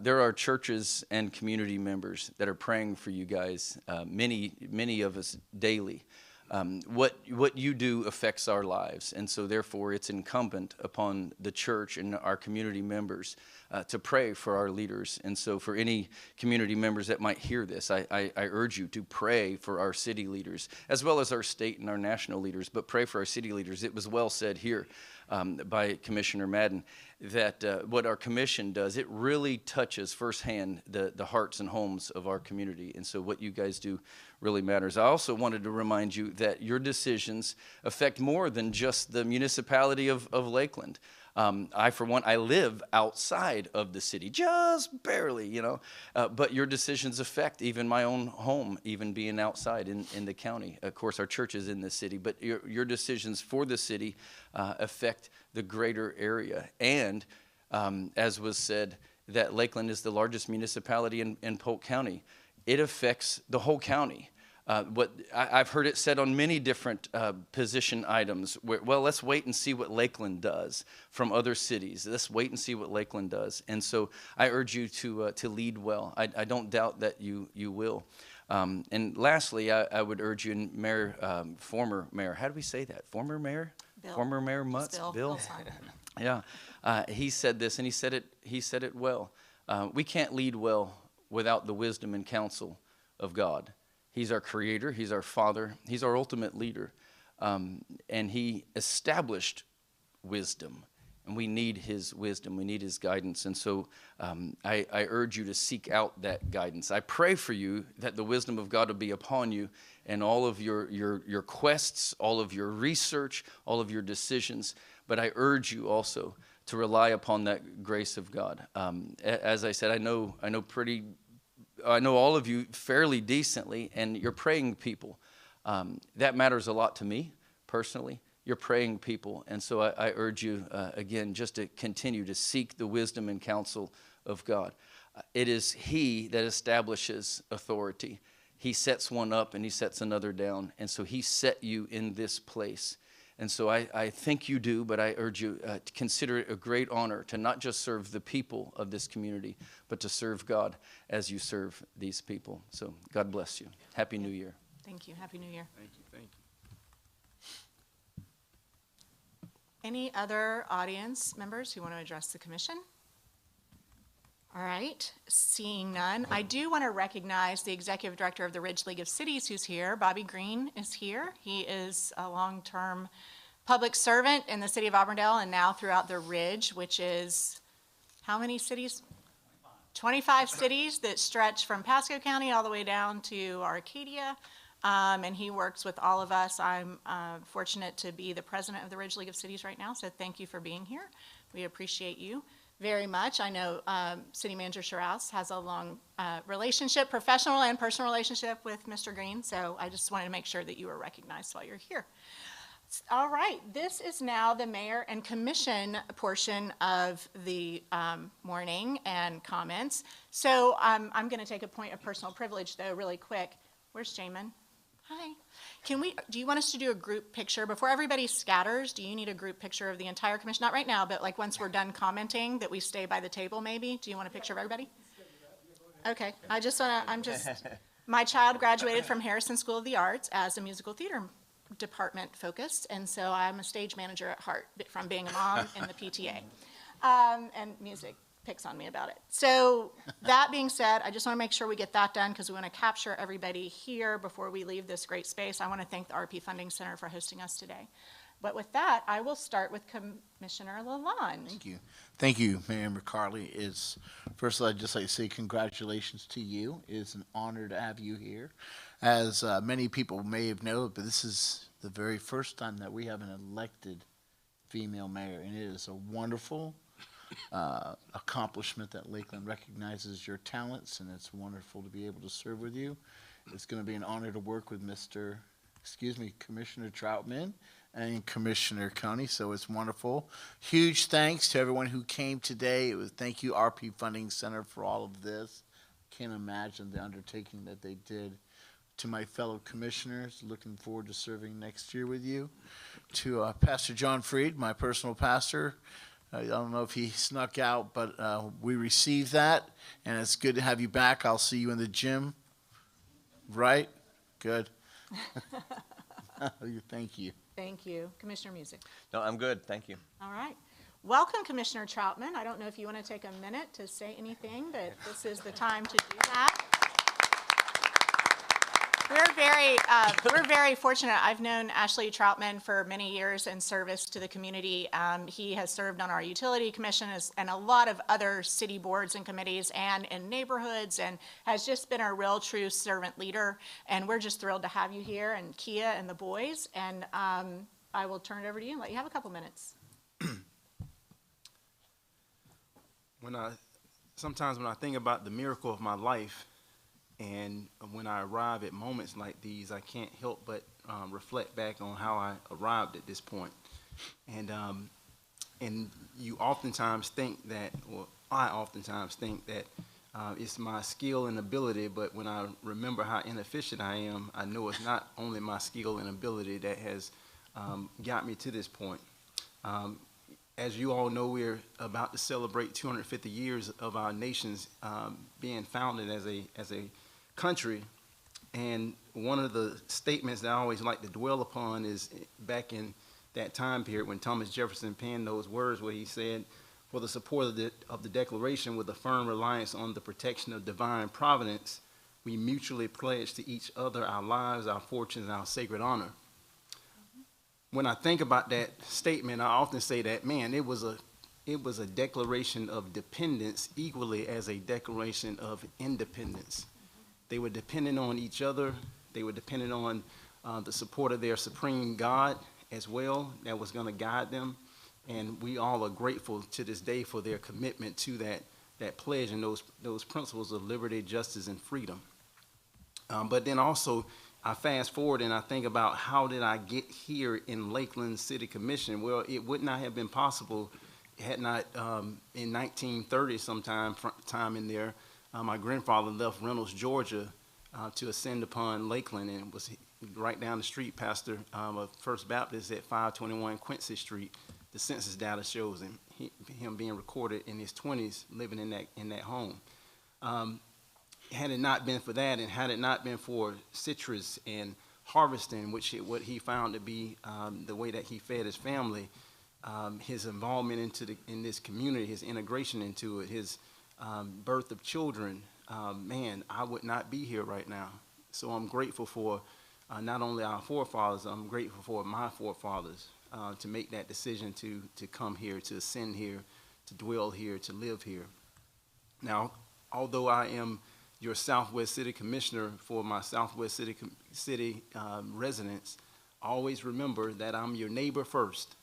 there are churches and community members that are praying for you guys, many of us daily. What you do affects our lives, and so therefore it's incumbent upon the church and our community members to pray for our leaders. And so for any community members that might hear this, I urge you to pray for our city leaders, as well as our state and our national leaders, but pray for our city leaders. It was well said here by Commissioner Madden that what our commission does, it really touches firsthand the hearts and homes of our community. And so what you guys do really matters. I also wanted to remind you that your decisions affect more than just the municipality of Lakeland. For one, I live outside of the city, just barely, you know, but your decisions affect even my own home, even being outside in the county. Of course, our church is in the city, but your decisions for the city affect the greater area. And as was said, that Lakeland is the largest municipality in Polk County. It affects the whole county. I've heard it said on many different position items, well, let's wait and see what Lakeland does from other cities. Let's wait and see what Lakeland does. And so I urge you to lead well. I don't doubt that you will. And lastly, I would urge you, and Mayor, former Mayor, how do we say that? Former Mayor? Bill. Former Mayor Mutz? Bill? Yeah. He said this, and he said it well. We can't lead well without the wisdom and counsel of God. He's our creator. He's our father. He's our ultimate leader. And he established wisdom And we need his wisdom. We need his guidance. And so I urge you to seek out that guidance. I pray for you that the wisdom of God will be upon you and all of your quests, all of your research, all of your decisions. But I urge you also to rely upon that grace of God. As I said, I know all of you fairly decently, and you're praying people. That matters a lot to me personally. You're praying people. And so I urge you, again, just to continue to seek the wisdom and counsel of God. It is he that establishes authority. He sets one up and he sets another down. And so he set you in this place. And so I think you do, but I urge you to consider it a great honor to not just serve the people of this community, but to serve God as you serve these people. So God bless you. Happy New Year. Thank you. Happy New Year. Thank you. Thank you. Any other audience members who want to address the commission? All right, seeing none. I do want to recognize the executive director of the Ridge League of Cities who's here. Bobby Green is here. He is a long-term public servant in the city of Auburndale and now throughout the Ridge, which is how many cities? 25 cities that stretch from Pasco County all the way down to Arcadia. And he works with all of us. I'm fortunate to be the president of the Ridge League of Cities right now, so thank you for being here. We appreciate you very much. I know City Manager Sherrouse has a long relationship, professional and personal relationship with Mr. Green, so I just wanted to make sure that you were recognized while you're here. All right, this is now the mayor and commission portion of the morning and comments. So I'm going to take a point of personal privilege, though, really quick. Where's Jamin? Hi. Do you want us to do a group picture before everybody scatters? Do you need a group picture of the entire commission? Not right now, but like once we're done commenting, that we stay by the table maybe? Do you want a picture of everybody? Okay. My child graduated from Harrison School of the Arts as a musical theater department focused, and so I'm a stage manager at heart from being a mom in the PTA. And music picks on me about it. So that being said, I just want to make sure we get that done because we want to capture everybody here before we leave this great space. I want to thank the RP Funding Center for hosting us today. But with that, I will start with Commissioner Lalonde. Thank you. Thank you, Mayor McCarley. First of all, I'd just like to say congratulations to you. It is an honor to have you here. As many people may have known, but this is the very first time that we have an elected female mayor, and it is a wonderful accomplishment that Lakeland recognizes your talents, and it's wonderful to be able to serve with you. It's going to be an honor to work with Commissioner Troutman and Commissioner Coney, so it's wonderful. Huge thanks to everyone who came today. Thank you, RP Funding Center, for all of this. Can't imagine the undertaking that they did. To my fellow commissioners, looking forward to serving next year with you. To Pastor John Freed, my personal pastor, I don't know if he snuck out, but we received that, and it's good to have you back. I'll see you in the gym. Right? Good. Thank you. Thank you. Commissioner Music. No, I'm good. Thank you. All right. Welcome, Commissioner Troutman. I don't know if you want to take a minute to say anything, but this is the time to do that. We're very fortunate. I've known Ashley Troutman for many years in service to the community. He has served on our utility commission and a lot of other city boards and committees and in neighborhoods, and has just been a real true servant leader. And we're just thrilled to have you here, and Kia and the boys. And I will turn it over to you and let you have a couple minutes. Sometimes when I think about the miracle of my life, and when I arrive at moments like these, I can't help but reflect back on how I arrived at this point. And you oftentimes think that, or I oftentimes think that it's my skill and ability, but when I remember how inefficient I am, I know it's not only my skill and ability that has got me to this point. As you all know, we're about to celebrate 250 years of our nation's being founded as a country, and one of the statements that I always like to dwell upon is back in that time period when Thomas Jefferson penned those words where he said, "For the support of the Declaration with a firm reliance on the protection of divine providence, we mutually pledge to each other our lives, our fortunes, and our sacred honor." When I think about that statement, I often say that, man, it was a it was a declaration of dependence equally as a declaration of independence. They were dependent on each other. They were dependent on the support of their supreme God as well that was going to guide them. And we all are grateful to this day for their commitment to that pledge and those principles of liberty, justice, and freedom. But then also, I fast forward and I think about how did I get here in Lakeland City Commission? Well, it would not have been possible had not in 1930 time in there, my grandfather left Reynolds, Georgia to ascend upon Lakeland, and it was right down the street, pastor of First Baptist at 521 Quincy Street. The census data shows him being recorded in his 20s, living in that home. Had it not been for that, and had it not been for citrus and harvesting, what he found to be the way that he fed his family, his involvement in this community, his integration into it, his birth of children, man, I would not be here right now. So I'm grateful for not only our forefathers, I'm grateful for my forefathers to make that decision to come here, to ascend here, to dwell here, to live here. Now, although I am your Southwest City Commissioner for my Southwest City residents, always remember that I'm your neighbor first.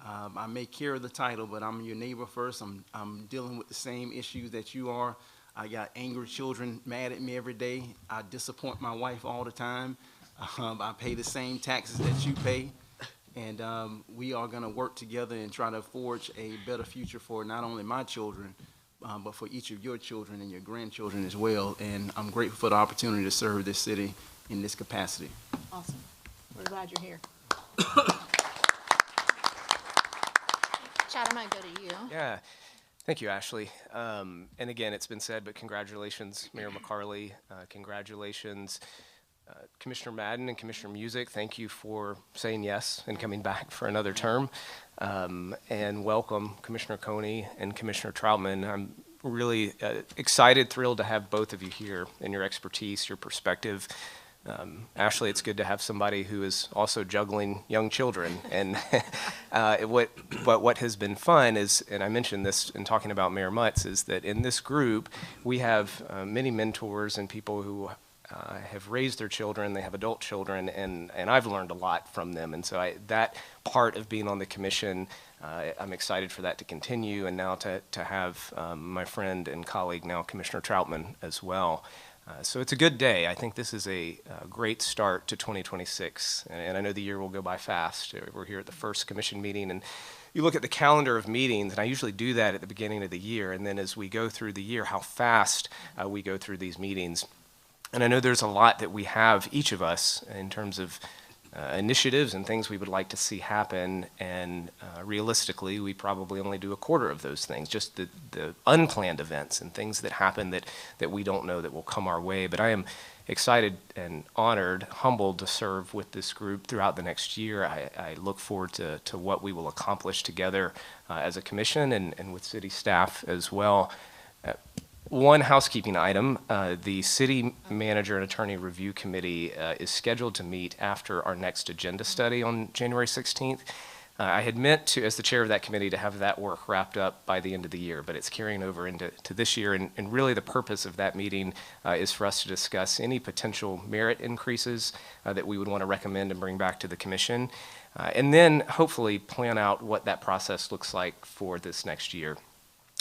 I may carry the title, but I'm your neighbor first. I'm dealing with the same issues that you are. I got angry children mad at me every day. I disappoint my wife all the time. I pay the same taxes that you pay. And we are going to work together and try to forge a better future for not only my children, but for each of your children and your grandchildren as well. And I'm grateful for the opportunity to serve this city in this capacity. Awesome. We're glad you're here. Chad, I'm going to go to you. Yeah. Thank you, Ashley. And again, it's been said, but congratulations, Mayor McCarley. Congratulations, Commissioner Madden and Commissioner Music. Thank you for saying yes and coming back for another term. And welcome, Commissioner Coney and Commissioner Troutman. I'm really excited, thrilled to have both of you here and your expertise, your perspective. Ashley, it's good to have somebody who is also juggling young children. And what has been fun is, and I mentioned this in talking about Mayor Mutz, is that in this group, we have many mentors and people who have raised their children, they have adult children, and I've learned a lot from them. And so that part of being on the commission, I'm excited for that to continue, and now to have my friend and colleague now, Commissioner Troutman, as well. So it's a good day. I think this is a great start to 2026, and I know the year will go by fast. We're here at the first commission meeting, and you look at the calendar of meetings, and I usually do that at the beginning of the year, and then as we go through the year, how fast we go through these meetings. And I know there's a lot that we have, each of us, in terms of initiatives and things we would like to see happen, and realistically, we probably only do a quarter of those things, just the unplanned events and things that happen that we don't know that will come our way. But I am excited and honored, humbled to serve with this group throughout the next year. I look forward to what we will accomplish together as a commission and with city staff as well. One housekeeping item, the City Manager and Attorney Review Committee is scheduled to meet after our next agenda study on January 16th. I had meant to, as the chair of that committee, to have that work wrapped up by the end of the year, but it's carrying over into this year, and really the purpose of that meeting is for us to discuss any potential merit increases that we would want to recommend and bring back to the commission, and then hopefully plan out what that process looks like for this next year.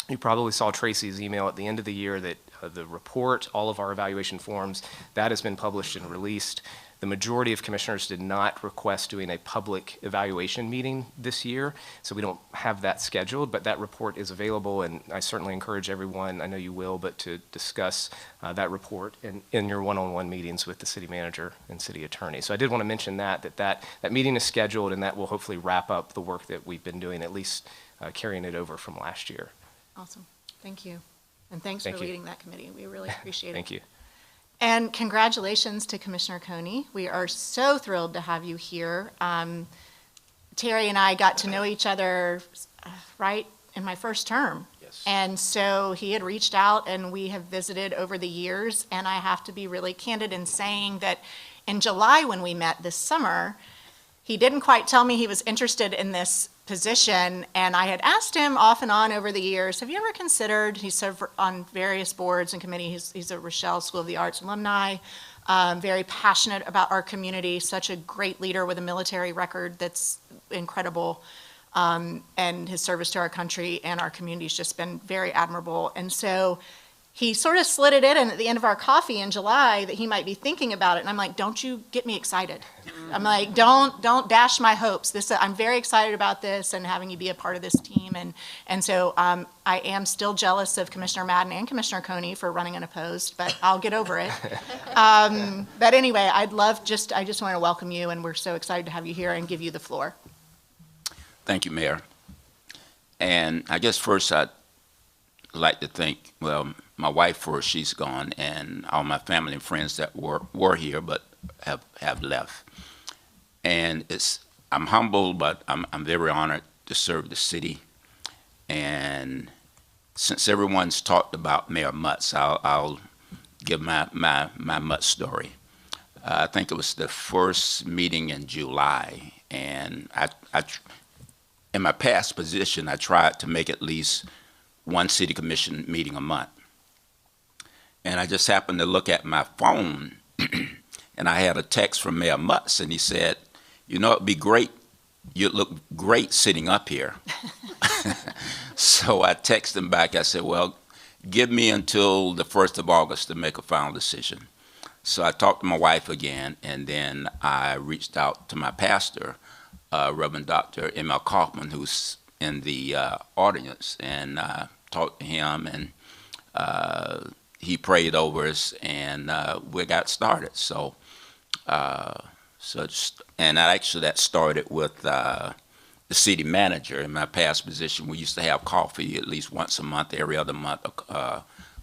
You probably saw Tracy's email at the end of the year that the report, all of our evaluation forms, that has been published and released. The majority of commissioners did not request doing a public evaluation meeting this year, so we don't have that scheduled, but that report is available, and I certainly encourage everyone, I know you will, but to discuss that report in your one-on-one meetings with the city manager and city attorney. So I did want to mention that meeting is scheduled, and that will hopefully wrap up the work that we've been doing, at least carrying it over from last year. Awesome. Thank you. And thanks for leading that committee. We really appreciate it. Thank you. And congratulations to Commissioner Coney. We are so thrilled to have you here. Terry and I got to know each other right in my first term. Yes. And so he had reached out, and we have visited over the years. And I have to be really candid in saying that in July when we met this summer, he didn't quite tell me he was interested in this position, and I had asked him off and on over the years, have you ever considered, he served on various boards and committees, he's a Rochelle School of the Arts alumni, very passionate about our community, such a great leader with a military record that's incredible, and his service to our country and our community has just been very admirable. And so he sort of slid it in at the end of our coffee in July that he might be thinking about it. And I'm like, don't you get me excited. I'm like, don't dash my hopes. I'm very excited about this and having you be a part of this team. And so I am still jealous of Commissioner Madden and Commissioner Coney for running unopposed, but I'll get over it. But anyway, I just want to welcome you, and we're so excited to have you here and give you the floor. Thank you, Mayor. And I guess first I'd like to thank, well, my wife first, she's gone, and all my family and friends that were here but have left. And I'm humbled, but I'm very honored to serve the city. And since everyone's talked about Mayor Mutz, I'll give my Mutz story. I think it was the first meeting in July, and in my past position, I tried to make at least one city commission meeting a month. And I just happened to look at my phone, and I had a text from Mayor Mutz, and he said, you know, it'd be great, you'd look great sitting up here. So I texted him back, I said, well, give me until the 1st of August to make a final decision. So I talked to my wife again, and then I reached out to my pastor, Reverend Dr. M.L. Kaufman, who's in the audience, and talked to him, and he prayed over us, and we got started. So, and actually that started with the city manager. In my past position, we used to have coffee at least once a month, every other month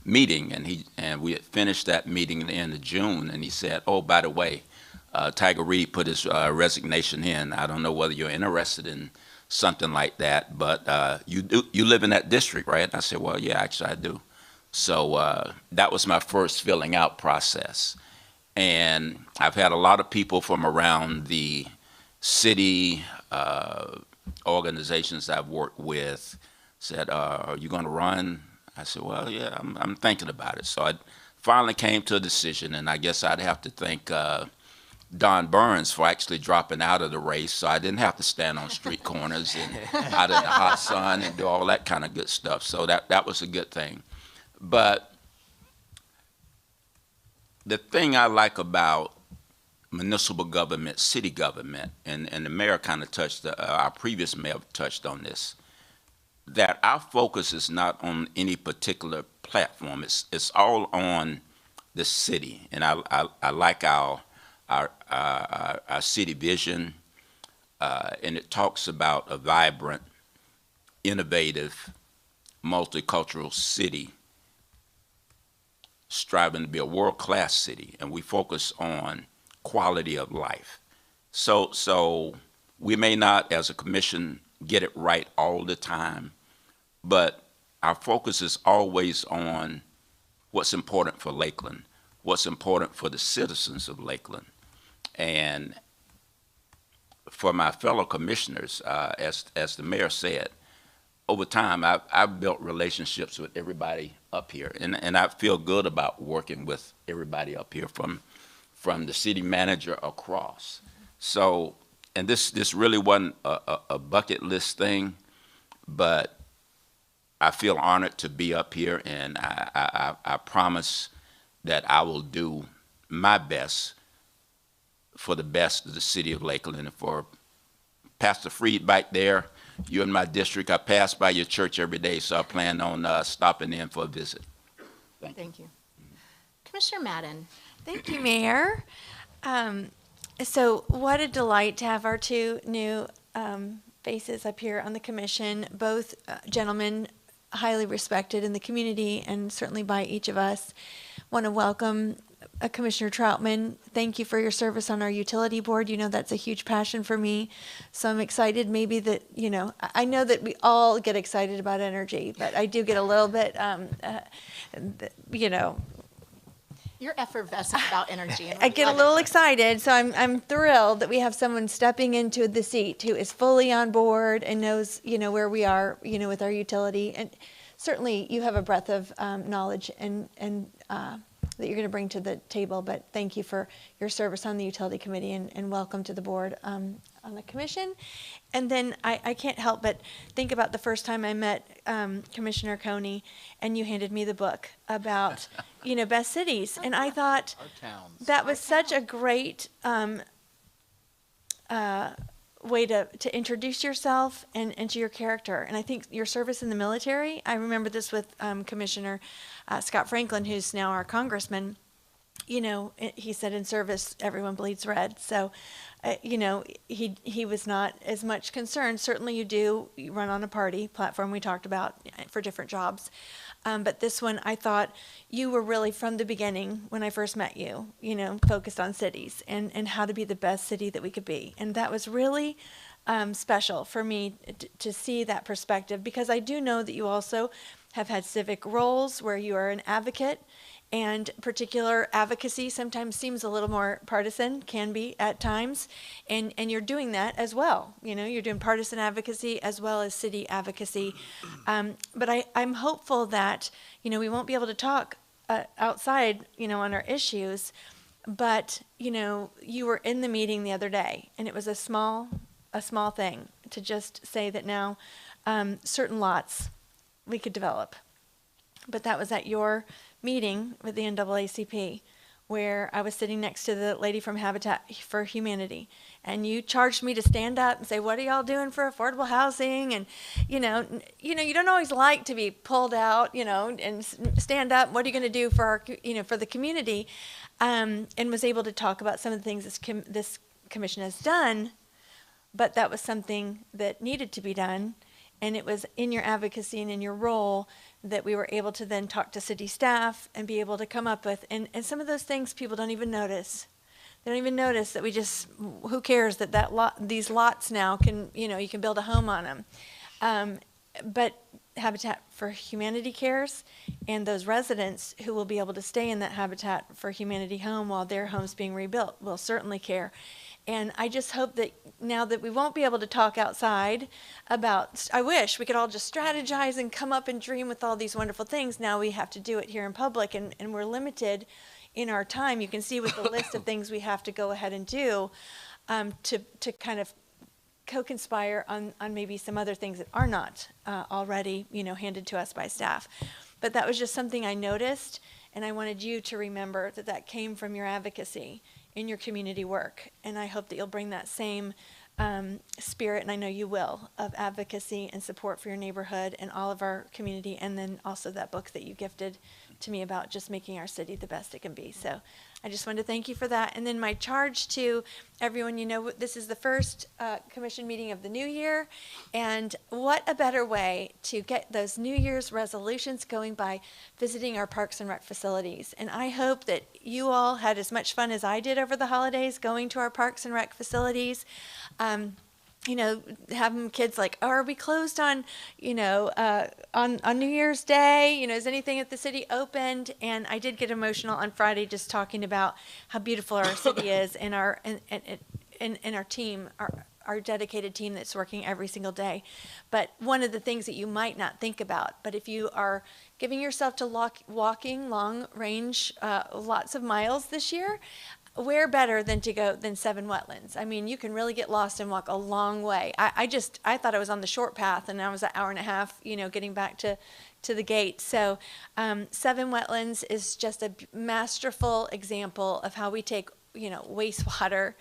meeting, and we had finished that meeting at the end of June, and he said, oh, by the way, Tiger Reed put his resignation in. I don't know whether you're interested in something like that, but you live in that district, right? And I said, well, yeah, actually I do. So that was my first filling out process. And I've had a lot of people from around the city organizations I've worked with said, are you going to run? I said, well, yeah, I'm thinking about it. So I finally came to a decision, and I guess I'd have to thank Don Burns for actually dropping out of the race, so I didn't have to stand on street corners and out in the hot sun and do all that kind of good stuff. So that was a good thing. But the thing I like about municipal government, city government, and the mayor kind of touched, our previous mayor touched on this, that our focus is not on any particular platform. It's all on the city, and I like our city vision, and it talks about a vibrant, innovative, multicultural city striving to be a world-class city, and we focus on quality of life. So we may not, as a commission, get it right all the time, but our focus is always on what's important for Lakeland, what's important for the citizens of Lakeland. And for my fellow commissioners, as the mayor said, over time, I've built relationships with everybody up here, and I feel good about working with everybody up here from the city manager across. So, and this really wasn't a bucket list thing, but I feel honored to be up here, and I promise that I will do my best for the best of the city of Lakeland. And for Pastor Freed back there, you're in my district. I pass by your church every day, so I plan on stopping in for a visit. Thank you. Commissioner Madden. Thank you, Mayor. So what a delight to have our two new faces up here on the commission, both gentlemen highly respected in the community and certainly by each of us. Want to welcome Commissioner Troutman. Thank you for your service on our utility board. You know, that's a huge passion for me. So I'm excited maybe that, you know, I know that we all get excited about energy, but I do get a little bit, you know, You're effervescent about energy. And I get a little excited, so I'm thrilled that we have someone stepping into the seat who is fully on board and knows, where we are, with our utility. And certainly you have a breadth of knowledge and that you're going to bring to the table, but thank you for your service on the utility committee and welcome to the board on the commission. And then I can't help but think about the first time I met Commissioner Coney, and you handed me the book about, best cities. And I thought that was such a great way to introduce yourself and to your character. And I think your service in the military, I remember this with Commissioner Scott Franklin, who's now our congressman. He said in service, everyone bleeds red. So, he was not as much concerned. Certainly you run on a party platform we talked about for different jobs. But this one, I thought you were really from the beginning when I first met you, focused on cities and how to be the best city that we could be. And that was really special for me to see that perspective, because I do know that you also have had civic roles where you are an advocate, and particular advocacy sometimes seems a little more partisan, can be at times, and you're doing that as well. You're doing partisan advocacy as well as city advocacy. But I'm hopeful that, we won't be able to talk outside, on our issues, but, you were in the meeting the other day, and it was a small thing to just say that now certain lots we could develop. But that was at your meeting with the NAACP, where I was sitting next to the lady from Habitat for Humanity, and you charged me to stand up and say, "What are y'all doing for affordable housing?" And you don't always like to be pulled out, and stand up. What are you going to do for our, for the community? And was able to talk about some of the things this commission has done, but that was something that needed to be done. And it was in your advocacy and in your role that we were able to then talk to city staff and be able to come up with, and some of those things people don't even notice. They don't even notice that who cares that these lots now can, you can build a home on them. But Habitat for Humanity cares, and those residents who will be able to stay in that Habitat for Humanity home while their home's being rebuilt will certainly care. And I just hope that now that we won't be able to talk outside about, I wish we could all just strategize and come up and dream with all these wonderful things. Now we have to do it here in public, and we're limited in our time. You can see with the list of things we have to go ahead and do to kind of co-conspire on maybe some other things that are not already, handed to us by staff. But that was just something I noticed, and I wanted you to remember that came from your advocacy in your community work. And I hope that you'll bring that same spirit, and I know you will, of advocacy and support for your neighborhood and all of our community, and then also that book that you gifted to me about just making our city the best it can be. So I just wanted to thank you for that. And then my charge to everyone, this is the first commission meeting of the new year, and what a better way to get those New Year's resolutions going by visiting our parks and rec facilities. And I hope that you all had as much fun as I did over the holidays going to our parks and rec facilities. Having kids like, oh, are we closed on New Year's Day? Is anything at the city opened? And I did get emotional on Friday just talking about how beautiful our city is, and our team, our dedicated team that's working every single day. But one of the things that you might not think about, but if you are giving yourself to walking long range, lots of miles this year, where better than to go than 7 wetlands? I mean, you can really get lost and walk a long way. I thought I was on the short path, and I was an hour and a half, getting back to the gate. So 7 wetlands is just a masterful example of how we take, wastewater,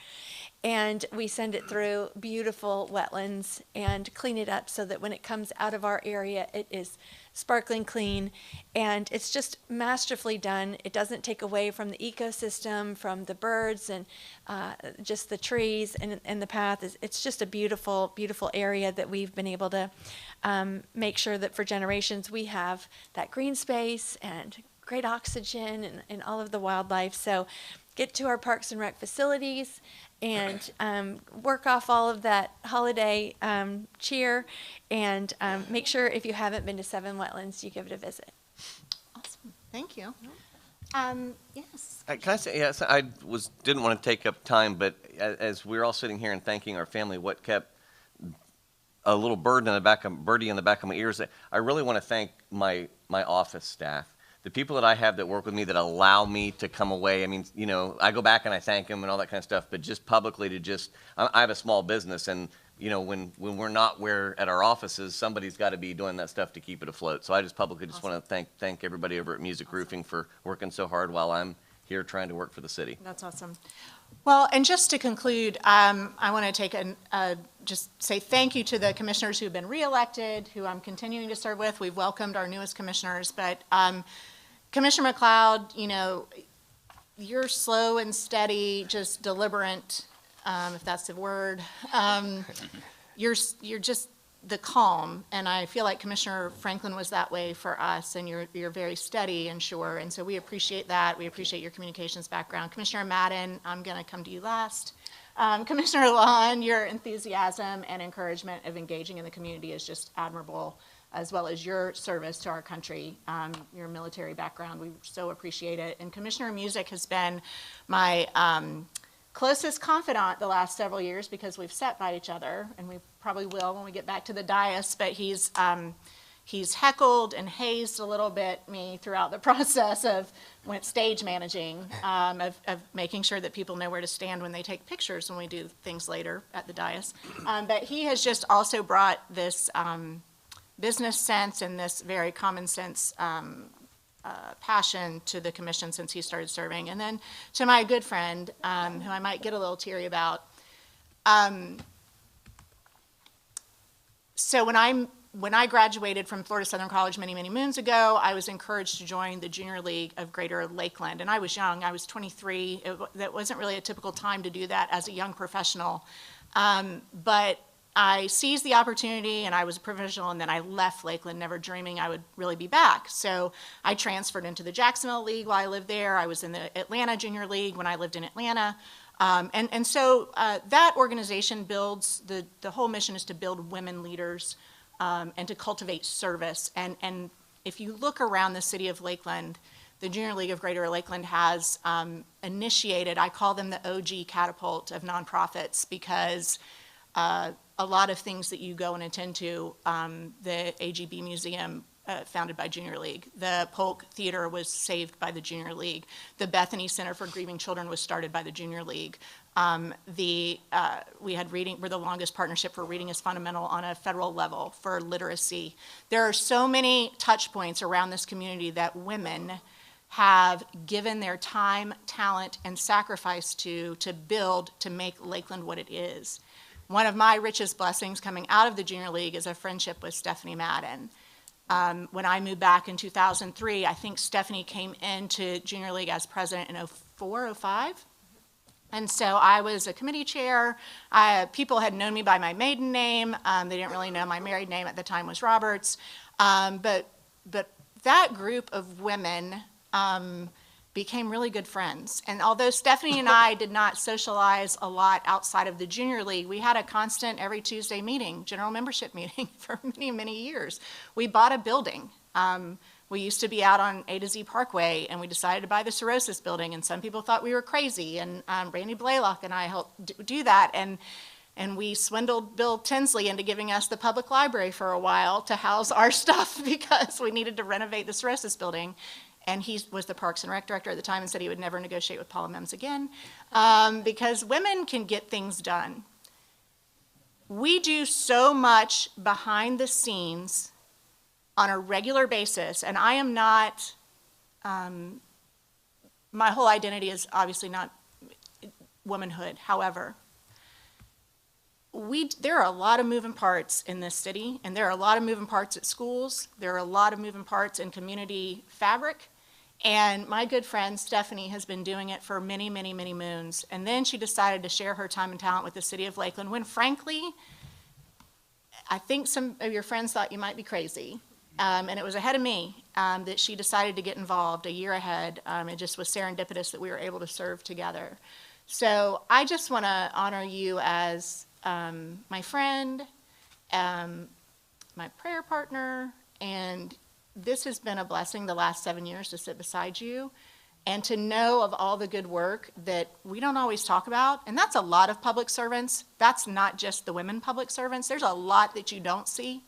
and we send it through beautiful wetlands and clean it up so that when it comes out of our area, it is sparkling clean, and it's just masterfully done. It doesn't take away from the ecosystem, from the birds, and just the trees and the path. It's just a beautiful, beautiful area that we've been able to make sure that for generations we have that green space and great oxygen and all of the wildlife. So get to our parks and rec facilities and work off all of that holiday cheer, and make sure if you haven't been to 7 wetlands, you give it a visit. Awesome. Thank you. Yes. Can I say, yes, I didn't want to take up time, but as we're all sitting here and thanking our family, what kept a little birdie in the back of my ears, I really want to thank my office staff. The people that I have that work with me that allow me to come away, I mean, you know, I go back and I thank them and all that kind of stuff, but just publicly I have a small business, and, you know, when we're not at our offices, somebody's got to be doing that stuff to keep it afloat. So I just publicly want to thank everybody over at Music Roofing for working so hard while I'm here trying to work for the city. That's awesome. Well, and just to conclude, I want to take just say thank you to the commissioners who've been reelected, who I'm continuing to serve with. We've welcomed our newest commissioners, but Commissioner McLeod, you know, you're slow and steady, just deliberate, if that's the word. You're just the calm, and I feel like Commissioner Franklin was that way for us, and you're very steady and sure, and so we appreciate that. We appreciate your communications background. Commissioner Madden, I'm going to come to you last. Commissioner Lon, your enthusiasm and encouragement of engaging in the community is just admirable, as well as your service to our country, your military background. We so appreciate it. And Commissioner Music has been my closest confidant the last several years because we've sat by each other, and we probably will when we get back to the dais, but he's heckled and hazed a little bit me throughout the process of stage managing, of making sure that people know where to stand when they take pictures when we do things later at the dais. But he has just also brought this business sense and this very common sense passion to the commission since he started serving. And then to my good friend, who I might get a little teary about. So when I graduated from Florida Southern College many, many moons ago, I was encouraged to join the Junior League of Greater Lakeland. And I was young, I was 23. That wasn't really a typical time to do that as a young professional. But I seized the opportunity, and I was a professional, and then I left Lakeland, never dreaming I would really be back. So I transferred into the Jacksonville League while I lived there. I was in the Atlanta Junior League when I lived in Atlanta. And so that organization builds, the whole mission is to build women leaders and to cultivate service. And if you look around the city of Lakeland, the Junior League of Greater Lakeland has initiated, I call them the OG catapult of nonprofits, because a lot of things that you go and attend to, the AGB Museum, founded by Junior League. The Polk Theater was saved by the Junior League. The Bethany Center for Grieving Children was started by the Junior League. We had reading, we're the longest partnership for Reading is Fundamental on a federal level for literacy. There are so many touch points around this community that women have given their time, talent, and sacrifice to build, to make Lakeland what it is. One of my richest blessings coming out of the Junior League is a friendship with Stephanie Madden. When I moved back in 2003, I think Stephanie came into Junior League as president in 04, 05. And so I was a committee chair. People had known me by my maiden name. They didn't really know my married name at the time was Roberts. But that group of women became really good friends. And although Stephanie and I did not socialize a lot outside of the Junior League, we had a constant every Tuesday meeting, general membership meeting for many, many years. We bought a building. We used to be out on A to Z Parkway, and we decided to buy the Cirrhosis building, and some people thought we were crazy, and Randy Blaylock and I helped do that, and we swindled Bill Tinsley into giving us the public library for a while to house our stuff because we needed to renovate the Cirrhosis building. And he was the Parks and Rec director at the time and said he would never negotiate with Paula Mims again because women can get things done. We do so much behind the scenes on a regular basis, and I am not, my whole identity is obviously not womanhood. However, there are a lot of moving parts in this city, and there are a lot of moving parts at schools. There are a lot of moving parts in community fabric. And my good friend Stephanie has been doing it for many, many, many moons. And then she decided to share her time and talent with the city of Lakeland when, frankly, I think some of your friends thought you might be crazy. And it was ahead of me that she decided to get involved a year ahead. It just was serendipitous that we were able to serve together. So I just want to honor you as my friend, my prayer partner, and this has been a blessing the last 7 years to sit beside you. and to know of all the good work that we don't always talk about. And that's a lot of public servants. That's not just the women public servants. There's a lot that you don't see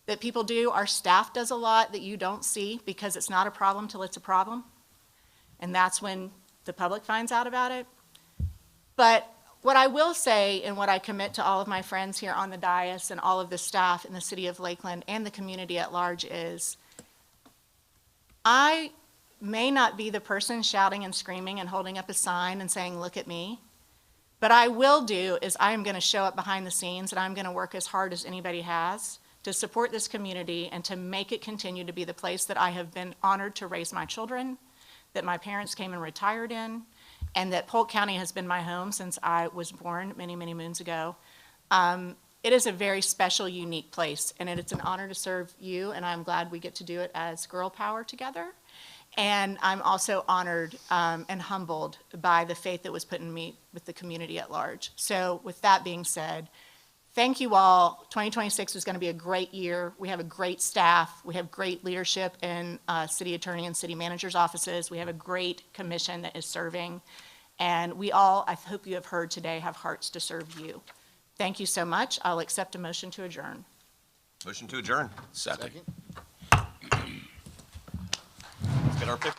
that people do. Our staff does a lot that you don't see because it's not a problem till it's a problem. And that's when the public finds out about it. But what I will say, and what I commit to all of my friends here on the dais and all of the staff in the City of Lakeland and the community at large, is I may not be the person shouting and screaming and holding up a sign and saying, "Look at me." But I will do is I am going to show up behind the scenes, and I'm going to work as hard as anybody has to support this community and to make it continue to be the place that I have been honored to raise my children, that my parents came and retired in, and that Polk County has been my home since I was born many, many moons ago. It is a very special, unique place, and it's an honor to serve you, and I'm glad we get to do it as girl power together. And I'm also honored and humbled by the faith that was put in me with the community at large. So with that being said, thank you all. 2026 is going to be a great year. We have a great staff. We have great leadership in city attorney and city manager's offices. We have a great commission that is serving. And we all, I hope you have heard today, have hearts to serve you. Thank you so much. I'll accept a motion to adjourn. Motion to adjourn. Second. Let's get our pick.